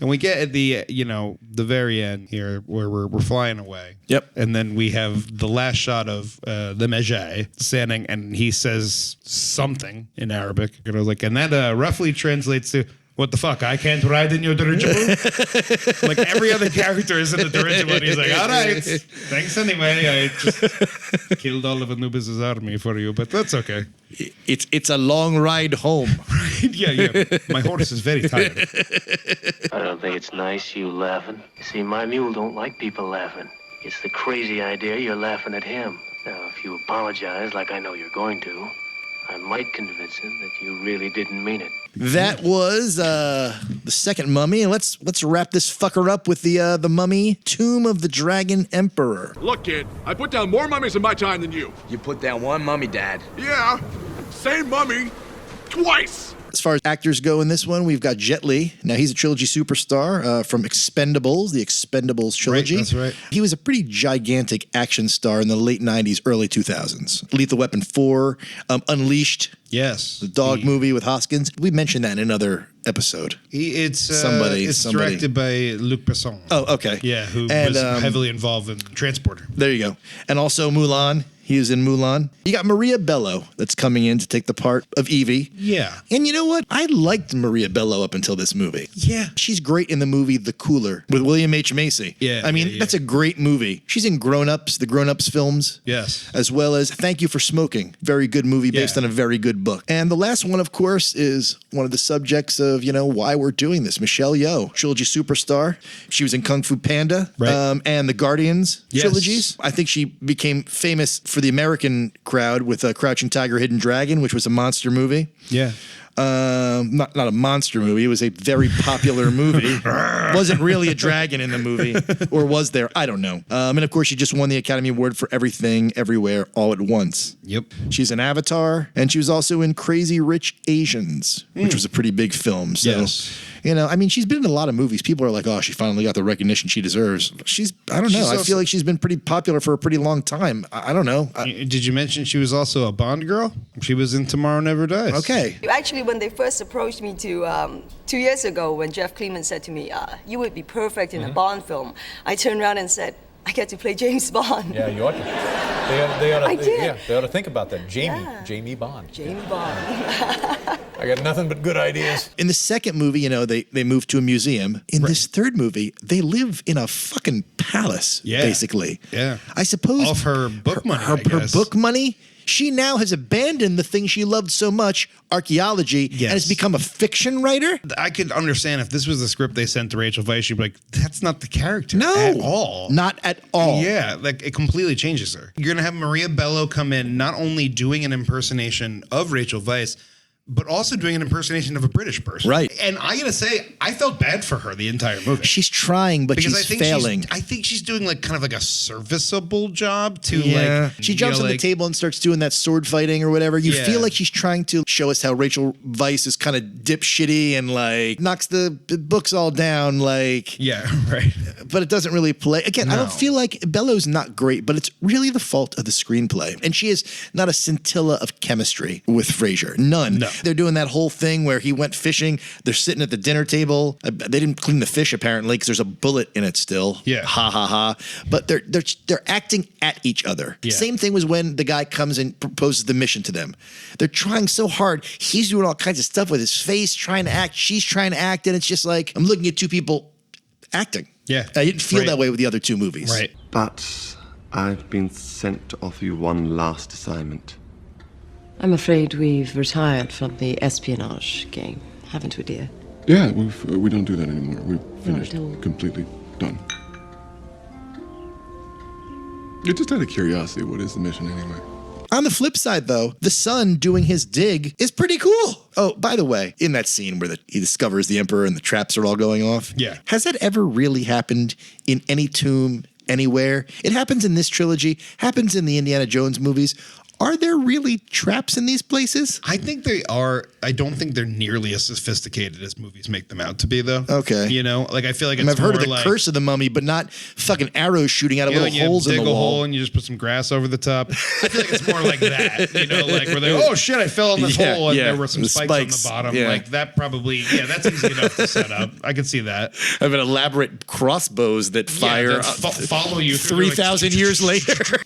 And we get at the the very end here where we're flying away. Yep. And then we have the last shot of the Magi standing, and he says something in Arabic. And I was like, and that roughly translates to, what the fuck? I can't ride in your dirigible? Like every other character is in the dirigible. And he's like, all right, thanks anyway. I just killed all of Anubis' army for you, but that's okay. It's a long ride home. Yeah. My horse is very tired. I don't think it's nice you laughing. You see, my mule don't like people laughing. It's the crazy idea you're laughing at him. Now, if you apologize like I know you're going to, I might convince him that you really didn't mean it. That was the second mummy. And let's wrap this fucker up with the Mummy, Tomb of the Dragon Emperor. Look, kid, I put down more mummies in my time than you. You put down one mummy, Dad. Yeah, same mummy, twice. As far as actors go in this one, we've got Jet Li. Now, he's a trilogy superstar from Expendables, the Expendables trilogy. Right, that's right. He was a pretty gigantic action star in the late 90s, early 2000s. Lethal Weapon 4, Unleashed. Yes. The dog movie with Hoskins. We mentioned that in another episode. It's Somebody. directed by Luc Besson. Oh, okay. Yeah, who was heavily involved in Transporter. There you go. And also Mulan. He was in Mulan. You got Maria Bello that's coming in to take the part of Evie. Yeah. And you know what? I liked Maria Bello up until this movie. Yeah. She's great in the movie The Cooler with William H. Macy. Yeah. I mean, that's a great movie. She's in Grown Ups, the Grown Ups films. Yes. As well as Thank You for Smoking. Very good movie based on a very good book. And the last one, of course, is one of the subjects of, why we're doing this. Michelle Yeoh, trilogy superstar. She was in Kung Fu Panda and the Guardians trilogies. I think she became famous for the American crowd with Crouching Tiger, Hidden Dragon, which was a monster movie. Yeah. Not a monster movie. It was a very popular movie. Wasn't really a dragon in the movie, or was there? I don't know. And of course, she just won the Academy Award for Everything, Everywhere, All at Once. Yep. She's in Avatar, and she was also in Crazy Rich Asians, which was a pretty big film. So, yes. She's been in a lot of movies. People are like, oh, she finally got the recognition she deserves. I don't know. I feel like she's been pretty popular for a pretty long time. I don't know. Did you mention she was also a Bond girl? She was in Tomorrow Never Dies. Okay. Actually, when they first approached me 2 years ago, when Jeff Clement said to me, you would be perfect in a Bond film, I turned around and said, I get to play James Bond. Yeah, you ought to. They ought to think about that. Jamie Bond. Jamie Bond. I got nothing but good ideas. In the second movie, they moved to a museum. In this third movie, they live in a fucking palace, basically. Yeah. I suppose off her book money. Her book money. She now has abandoned the thing she loved so much, archaeology, and has become a fiction writer. I could understand if this was the script they sent to Rachel Weisz, she'd be like, that's not the character No. at all. Not at all. Yeah, like it completely changes her. You're going to have Maria Bello come in, not only doing an impersonation of Rachel Weisz, but also doing an impersonation of a British person. Right. And I gotta say, I felt bad for her the entire movie. She's trying, but Because she's failing. I think she's doing kind of like a serviceable job to She jumps on the table and starts doing that sword fighting or whatever. You feel like she's trying to show us how Rachel Weisz is kind of dipshitty and knocks the books all down Yeah, right. But it doesn't really play. Again, I don't feel like Bello's not great, but it's really the fault of the screenplay. And she has not a scintilla of chemistry with Fraser. None. No. They're doing that whole thing where he went fishing. They're sitting at the dinner table. They didn't clean the fish apparently because there's a bullet in it still. Yeah. Ha ha ha. But they're acting at each other. Yeah. Same thing was when the guy comes and proposes the mission to them. They're trying so hard. He's doing all kinds of stuff with his face, trying to act. She's trying to act, and it's just like I'm looking at two people acting. Yeah. I didn't feel that way with the other two movies. Right. But I've been sent to offer you one last assignment. I'm afraid we've retired from the espionage game, haven't we, dear? Yeah, we don't do that anymore. We've finished. Completely done. Just out of curiosity, what is the mission anyway? On the flip side, though, the son doing his dig is pretty cool. Oh, by the way, in that scene where he discovers the Emperor and the traps are all going off, has that ever really happened in any tomb anywhere? It happens in this trilogy, happens in the Indiana Jones movies. Are there really traps in these places? I think they are. I don't think they're nearly as sophisticated as movies make them out to be, though. Okay. I feel like it's I've heard of the more Curse of the Mummy, but not fucking arrows shooting out of little holes in the wall. You dig a hole and you just put some grass over the top. I feel like it's more like that, where they, oh shit, I fell in this hole and there were some spikes on the bottom. Yeah. Like that probably, that's easy enough to set up. I could see that. I have an elaborate crossbows that fire follow you 3,000 years later.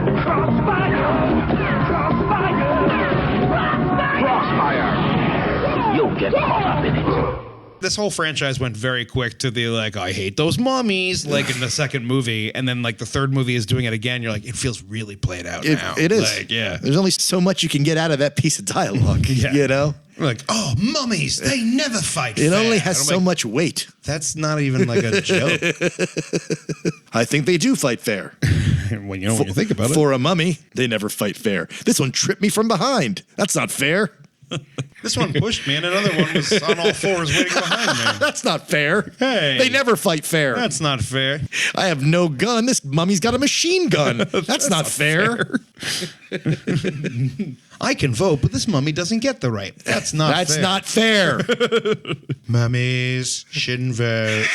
You'll get caught up in it. This whole franchise went very quick to the like, I hate those mummies, like in the second movie. And then like the third movie is doing it again. You're like, it feels really played out now. It is. Like, yeah. There's only so much you can get out of that piece of dialogue, you know? Like, oh, mummies, they never fight It fair. only has And I'm so like, much weight. That's not even like a joke. I think they do fight fair. when you think about it. For a mummy, they never fight fair. This one tripped me from behind. That's not fair. This one pushed me, and another one was on all fours waiting behind me. That's not fair. Hey. They never fight fair. That's not fair. I have no gun. This mummy's got a machine gun. That's not fair. I can vote, but this mummy doesn't get the right. That's not That's fair. not fair. Mummies shouldn't vote.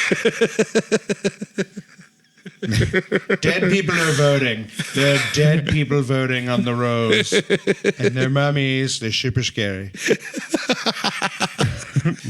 Dead people are voting. There are dead people voting on the rows. And they're mummies. They're super scary.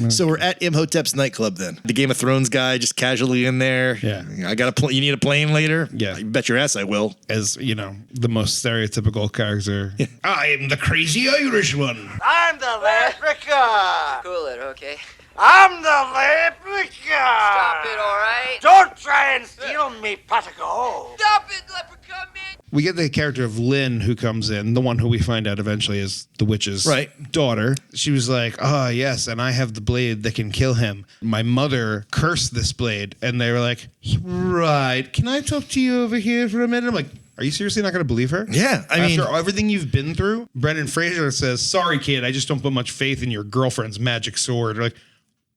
So we're at Imhotep's nightclub then. The Game of Thrones guy just casually in there. Yeah. I got you need a plane later? Yeah. I bet your ass I will. As, you know, the most stereotypical character. I am the crazy Irish one. I'm the leprechaun. Cool it, okay? I'm the leprechaun. Stop it, all right? Don't try and steal me, pot of gold. Stop it, leprechaun man! We get the character of Lynn who comes in, the one who we find out eventually is the witch's daughter. She was like, oh, yes, and I have the blade that can kill him. My mother cursed this blade. And they were like, right, can I talk to you over here for a minute? I'm like, are you seriously not going to believe her? Yeah, I mean... After everything you've been through, Brendan Fraser says, sorry, kid, I just don't put much faith in your girlfriend's magic sword. Like,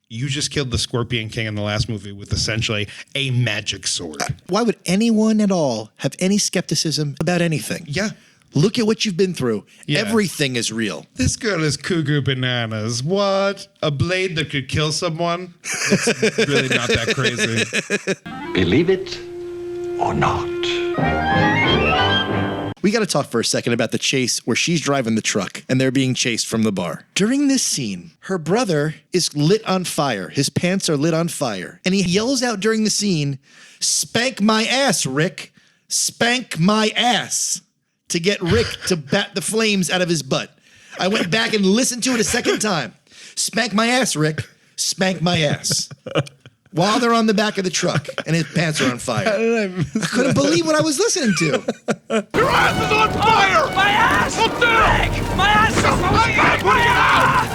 you just killed the Scorpion King in the last movie with essentially a magic sword. Why would anyone at all have any skepticism about anything? Yeah. Look at what you've been through. Yeah. Everything is real. This girl is cuckoo bananas. What? A blade that could kill someone? That's really not that crazy. Believe it or not. We got to talk for a second about the chase where she's driving the truck and they're being chased from the bar. During this scene, her brother is lit on fire. His pants are lit on fire. And he yells out during the scene, "Spank my ass, Rick. Spank my ass," to get Rick to bat the flames out of his butt. I went back and listened to it a second time. Spank my ass, Rick. Spank my ass. While they're on the back of the truck and his pants are on fire. I couldn't believe what I was listening to. Your ass is on fire! My ass! Up there! Rick! My ass is Rick, put it out!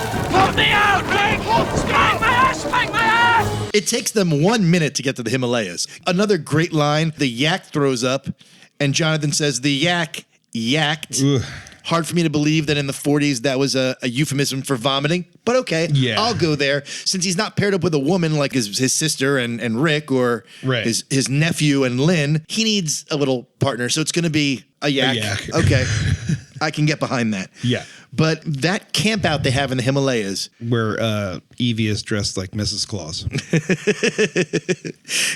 Put me out, Rick! Spank my ass! Spank my ass! It takes them 1 minute to get to the Himalayas. Another great line, the yak throws up and Jonathan says the yak yacked. Ugh. Hard for me to believe that in the 40s that was a euphemism for vomiting, but okay, I'll go there. Since he's not paired up with a woman like his sister and Rick or his nephew and Lynn, he needs a little partner. So it's going to be a yak. Okay, I can get behind that. Yeah. But that camp out they have in the Himalayas, where Evie is dressed like Mrs. Claus.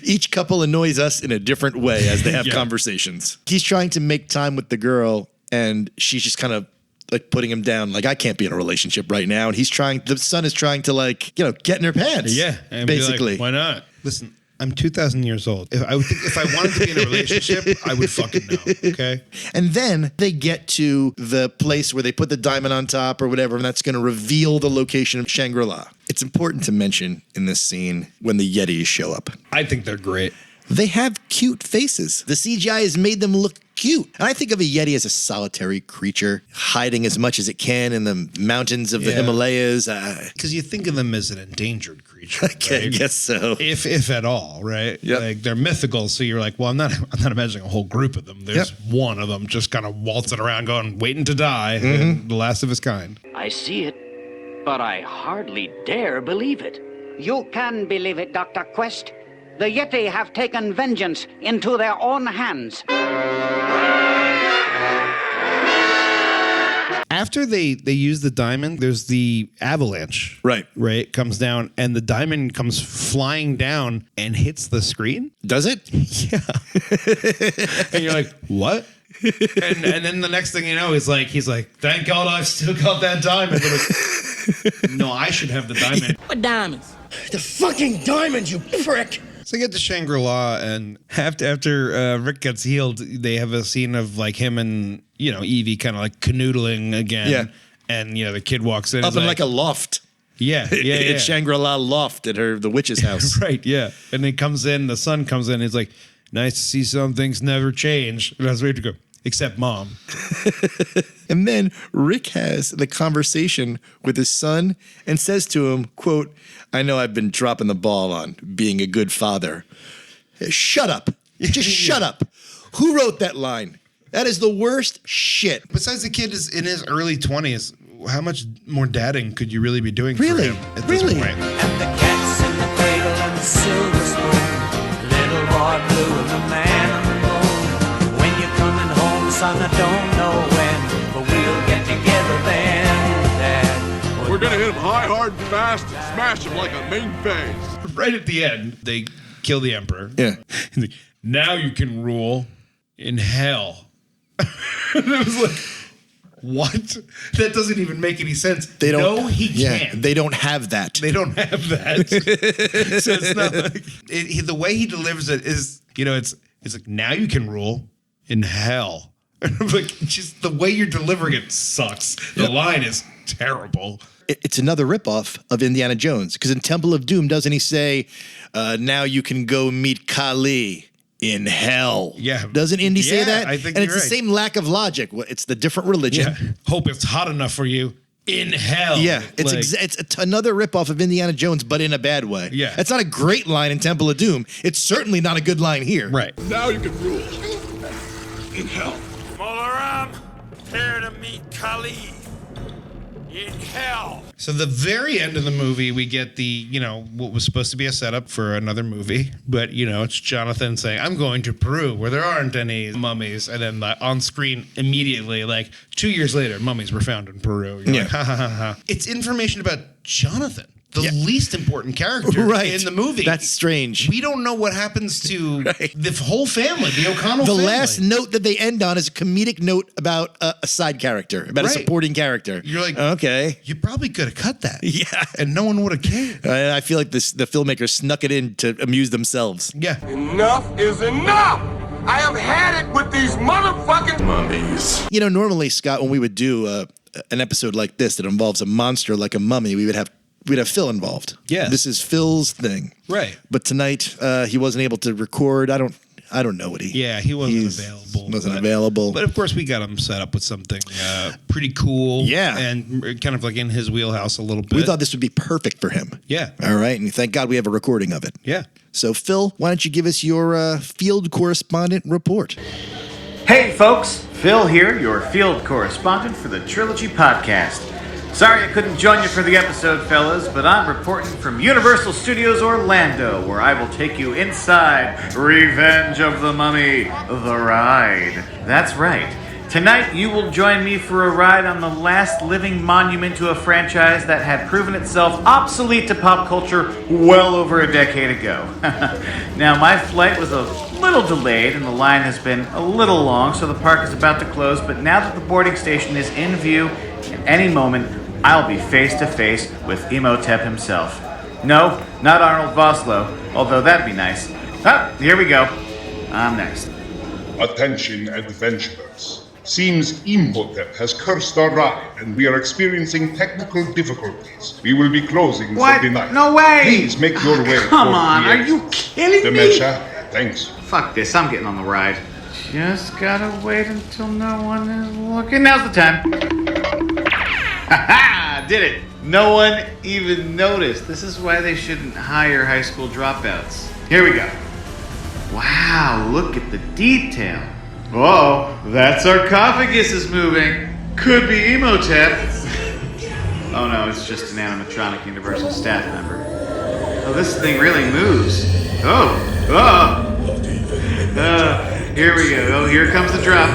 Each couple annoys us in a different way as they have conversations. He's trying to make time with the girl, and she's just kind of like putting him down. Like, I can't be in a relationship right now. And the son is trying to like, get in her pants. Yeah. And basically. Like, why not? Listen, I'm 2,000 years old. If I wanted to be in a relationship, I would fucking know. Okay. And then they get to the place where they put the diamond on top or whatever, and that's going to reveal the location of Shangri-La. It's important to mention in this scene when the Yetis show up. I think they're great. They have cute faces. The CGI has made them look cute. And I think of a Yeti as a solitary creature, hiding as much as it can in the mountains of the Himalayas. Because you think of them as an endangered creature. I guess so. If at all, right? Yep. Like, they're mythical, so you're like, well, I'm not imagining a whole group of them. There's one of them just kind of waltzing around going, waiting to die, and the last of his kind. I see it, but I hardly dare believe it. You can believe it, Dr. Quest. The Yeti have taken vengeance into their own hands. After they use the diamond, there's the avalanche. Right. Comes down, and the diamond comes flying down and hits the screen. Does it? Yeah. And you're like, what? and then the next thing you know, he's like, thank God I've still got that diamond. Like, no, I should have the diamond. What diamonds? The fucking diamonds, you prick! So they get to Shangri-La, and after Rick gets healed, they have a scene of like him and Evie kind of like canoodling again. Yeah. And the kid walks in up in like a loft. Yeah. It's Shangri-La loft at the witch's house. Right, yeah. And he comes in, the son comes in, he's like, nice to see some things never change. And I was ready to go, except mom. And then Rick has the conversation with his son and says to him, quote, I know I've been dropping the ball on being a good father. Shut up. Just shut up. Who wrote that line? That is the worst shit. Besides, the kid is in his early 20s. How much more dadding could you really be doing Really? for him at this point? And the cat's in the cradle and the silver spoon. Little boy blue and the man on the moon. When you're coming home, son, I don't know when, but we'll get together then, Dad. We're gonna hit him high, hard, and fast and smash him like a main phase. Right at the end, they kill the emperor. Yeah. Now you can rule in hell. And I was like, what? That doesn't even make any sense. They don't. No, he can't. They don't have that. They don't have that. So it's not like the way he delivers it is, it's like, now you can rule in hell. And I'm like, just the way you're delivering it sucks. The line is terrible. It's another ripoff of Indiana Jones, because in Temple of Doom, doesn't he say, now you can go meet Kali in hell? Yeah. Doesn't Indy say that? I think and you're it's the same lack of logic. It's the different religion. Yeah. Hope it's hot enough for you in hell. Yeah, it's another ripoff of Indiana Jones, but in a bad way. Yeah. It's not a great line in Temple of Doom. It's certainly not a good line here. Right. Now you can rule in hell. Molaram, prepare to meet Kali in hell. So the very end of the movie, we get the, what was supposed to be a setup for another movie. But, it's Jonathan saying, I'm going to Peru where there aren't any mummies. And then on screen immediately, 2 years later, mummies were found in Peru. You're like, ha, ha, ha, ha. It's information about Jonathan, the least important character in the movie. That's strange. We don't know what happens to the whole family, the O'Connell family. The last note that they end on is a comedic note about a side character, about a supporting character. You're like, okay. You probably could have cut that. Yeah. And no one would have cared. I feel like the filmmakers snuck it in to amuse themselves. Yeah. Enough is enough! I have had it with these motherfucking mummies. Normally, Scott, when we would do an episode like this that involves a monster like a mummy, we'd have Phil involved. Yeah. This is Phil's thing. Right. But tonight, he wasn't able to record. I don't know what he wasn't available. But of course, we got him set up with something pretty cool. Yeah. And kind of like in his wheelhouse a little bit. We thought this would be perfect for him. Yeah. All right. And thank God we have a recording of it. Yeah. So, Phil, why don't you give us your field correspondent report? Hey, folks. Phil here, your field correspondent for the Trilogy Podcast. Sorry I couldn't join you for the episode, fellas, but I'm reporting from Universal Studios Orlando, where I will take you inside Revenge of the Mummy, the ride. That's right. Tonight, you will join me for a ride on the last living monument to a franchise that had proven itself obsolete to pop culture well over a decade ago. Now, my flight was a little delayed and the line has been a little long, so the park is about to close, but now that the boarding station is in view, at any moment, I'll be face to face with Imhotep himself. No, not Arnold Vosloo, although that'd be nice. Ah, here we go. I'm next. Attention, adventurers. Seems Imhotep has cursed our ride and we are experiencing technical difficulties. We will be closing What? for the night. No way! Please make your way. Come toward on, the are exit. you kidding me? Dementia, thanks. Fuck this, I'm getting on the ride. Just gotta wait until no one is looking. Now's the time. Ha-ha! Did it! No one even noticed. This is why they shouldn't hire high school dropouts. Here we go. Wow, look at the detail. Oh, that sarcophagus is moving. Could be Imhotep. Oh no, it's just an animatronic Universal staff member. Oh, this thing really moves. Here we go. Oh, here comes the drop.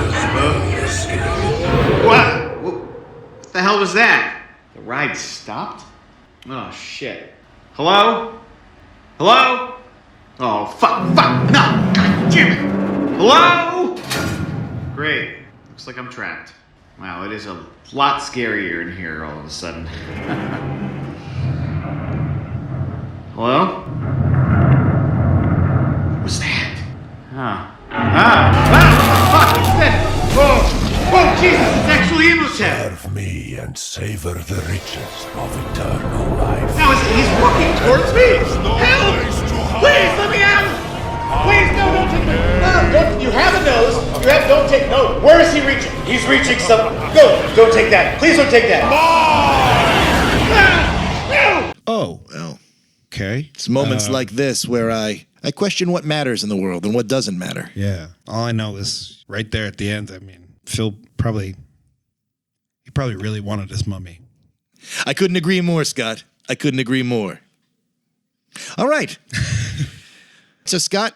What? What the hell was that? The ride stopped? Oh, shit. Hello? Hello? Oh, fuck, no, god damn it. Hello? Great. Looks like I'm trapped. Wow, it is a lot scarier in here all of a sudden. Hello? What was that? Fuck, it's that. Whoa, Jesus, it's actually Lieutenant. Serve me and savor the riches of eternal life. Now he's walking towards me. Help! Please let me out! Please, no, don't take me. No, don't. You have a nose. Don't take. No. Where is he reaching? He's reaching some. Go. Don't take that. Please don't take that. No. Oh. Well. Okay. It's moments like this where I question what matters in the world and what doesn't matter. Yeah. All I know is right there at the end. I mean, Phil probably really wanted his mummy. I couldn't agree more, Scott. I couldn't agree more. All right. So, Scott,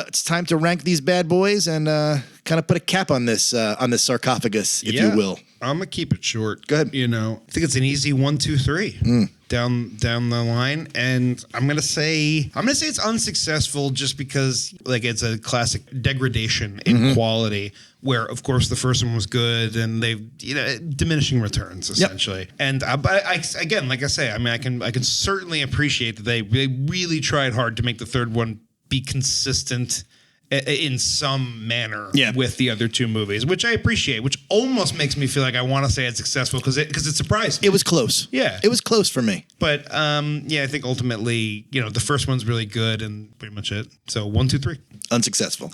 it's time to rank these bad boys and kind of put a cap on this sarcophagus, if you will. I'm gonna keep it short. Go ahead. You know, I think it's an easy 1, 2, 3 down the line, and I'm gonna say it's unsuccessful just because like it's a classic degradation in quality. Where of course the first one was good, and they've diminishing returns essentially. Yep. And I again, like I say, I mean, I can certainly appreciate that they really tried hard to make the third one be consistent in some manner with the other two movies, which I appreciate, which almost makes me feel like I want to say it's successful because it surprised me. It was close. Yeah. It was close for me. But I think ultimately, the first one's really good and pretty much it. So 1, 2, 3. Unsuccessful.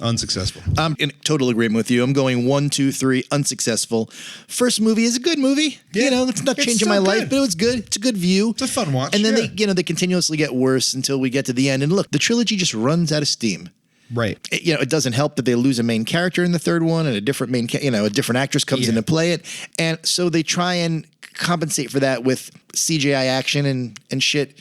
I'm in total agreement with you. I'm going 1, 2, 3, unsuccessful. First movie is a good movie. Yeah. It's not changing my life, but it was good. It's a good view. It's a fun watch. And then they continuously get worse until we get to the end. And look, the trilogy just runs out of steam. Right. It doesn't help that they lose a main character in the third one, and a different a different actress comes in to play it, and so they try and compensate for that with CGI action and shit.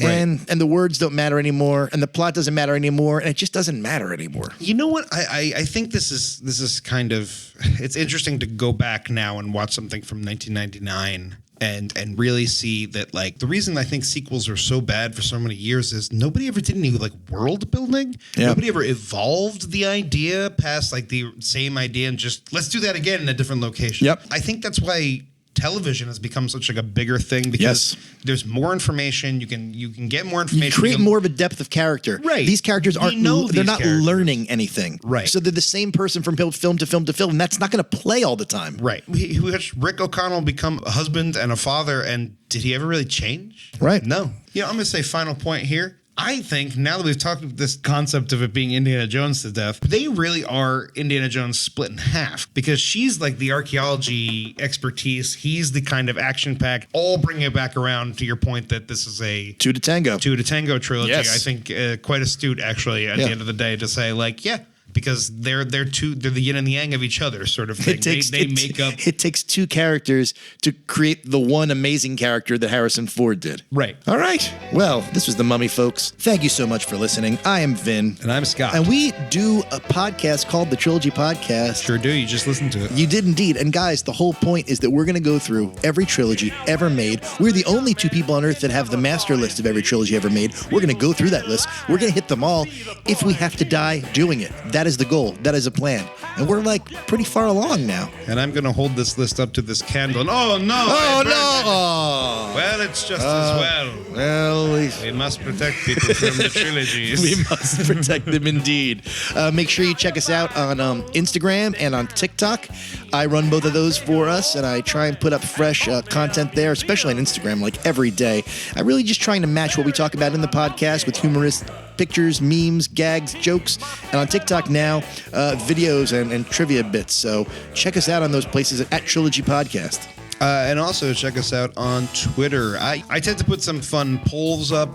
Right. And the words don't matter anymore, and the plot doesn't matter anymore, and it just doesn't matter anymore. You know what? I think this is kind of, it's interesting to go back now and watch something from 1999 and really see that, like, the reason I think sequels are so bad for so many years is nobody ever did any like world building. Yeah. Nobody ever evolved the idea past like the same idea and just let's do that again in a different location. Yep. I think that's why television has become such like a bigger thing because there's more information. You can get more information. You create more of a depth of character. Right. These characters they're not learning anything. Right. So they're the same person from film to film to film, and that's not going to play all the time. Right. We watched Rick O'Connell become a husband and a father, and did he ever really change? Right. No. I'm going to say final point here. I think now that we've talked about this concept of it being Indiana Jones to death, they really are Indiana Jones split in half because she's like the archaeology expertise. He's the kind of action pack. All bringing it back around to your point that this is a two to tango trilogy. Yes. I think quite astute actually at the end of the day to say like, because they're the yin and the yang of each other sort of thing. It takes two characters to create the one amazing character that Harrison Ford did. Right. All right. Well, this was The Mummy, folks. Thank you so much for listening. I am Vin. And I'm Scott. And we do a podcast called The Trilogy Podcast. Sure do. You just listened to it. You did indeed. And guys, the whole point is that we're going to go through every trilogy ever made. We're the only two people on Earth that have the master list of every trilogy ever made. We're going to go through that list. We're going to hit them all if we have to die doing it. That is the goal. That is a plan. And we're like pretty far along now. And I'm going to hold this list up to this candle. And oh no! Well, it's just as well. Well, we must protect people from the trilogies. We must protect them indeed. Make sure you check us out on Instagram and on TikTok. I run both of those for us, and I try and put up fresh content there, especially on Instagram, like every day. I'm really just trying to match what we talk about in the podcast with humorous pictures, memes, gags, jokes, and on TikTok now, videos and trivia bits. So check us out on those places at Trilogy Podcast. And also check us out on Twitter. I tend to put some fun polls up,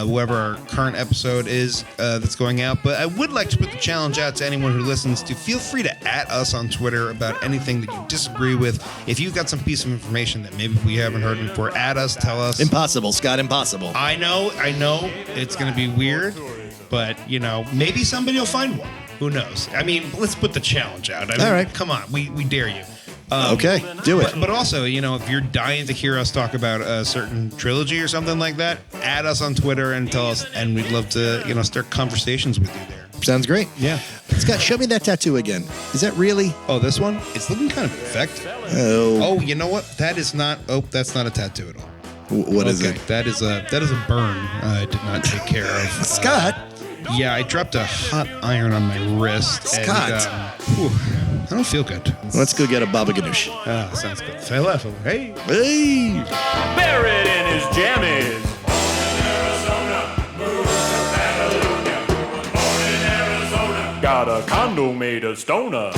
whoever our current episode is that's going out. But I would like to put the challenge out to anyone who listens to feel free to @ us on Twitter about anything that you disagree with. If you've got some piece of information that maybe we haven't heard before, @ us, tell us. Impossible, Scott, impossible. I know. It's going to be weird, but, maybe somebody will find one. Who knows? I mean, let's put the challenge out. All right. Come on. We dare you. Okay, do it. But also, if you're dying to hear us talk about a certain trilogy or something like that, @ us on Twitter and tell us, and we'd love to, start conversations with you there. Sounds great. Yeah. Scott, show me that tattoo again. Is that really? Oh, this one? It's looking kind of effective. Oh, you know what? That's not a tattoo at all. What is it? That is a burn I did not take care of. Scott? Yeah, I dropped a hot iron on my wrist. Scott. I don't feel good. Let's go get a baba ganoush. Ah, sounds good. Say left. Hey. Hey. Buried in his jammies. Got a condo made of stoner.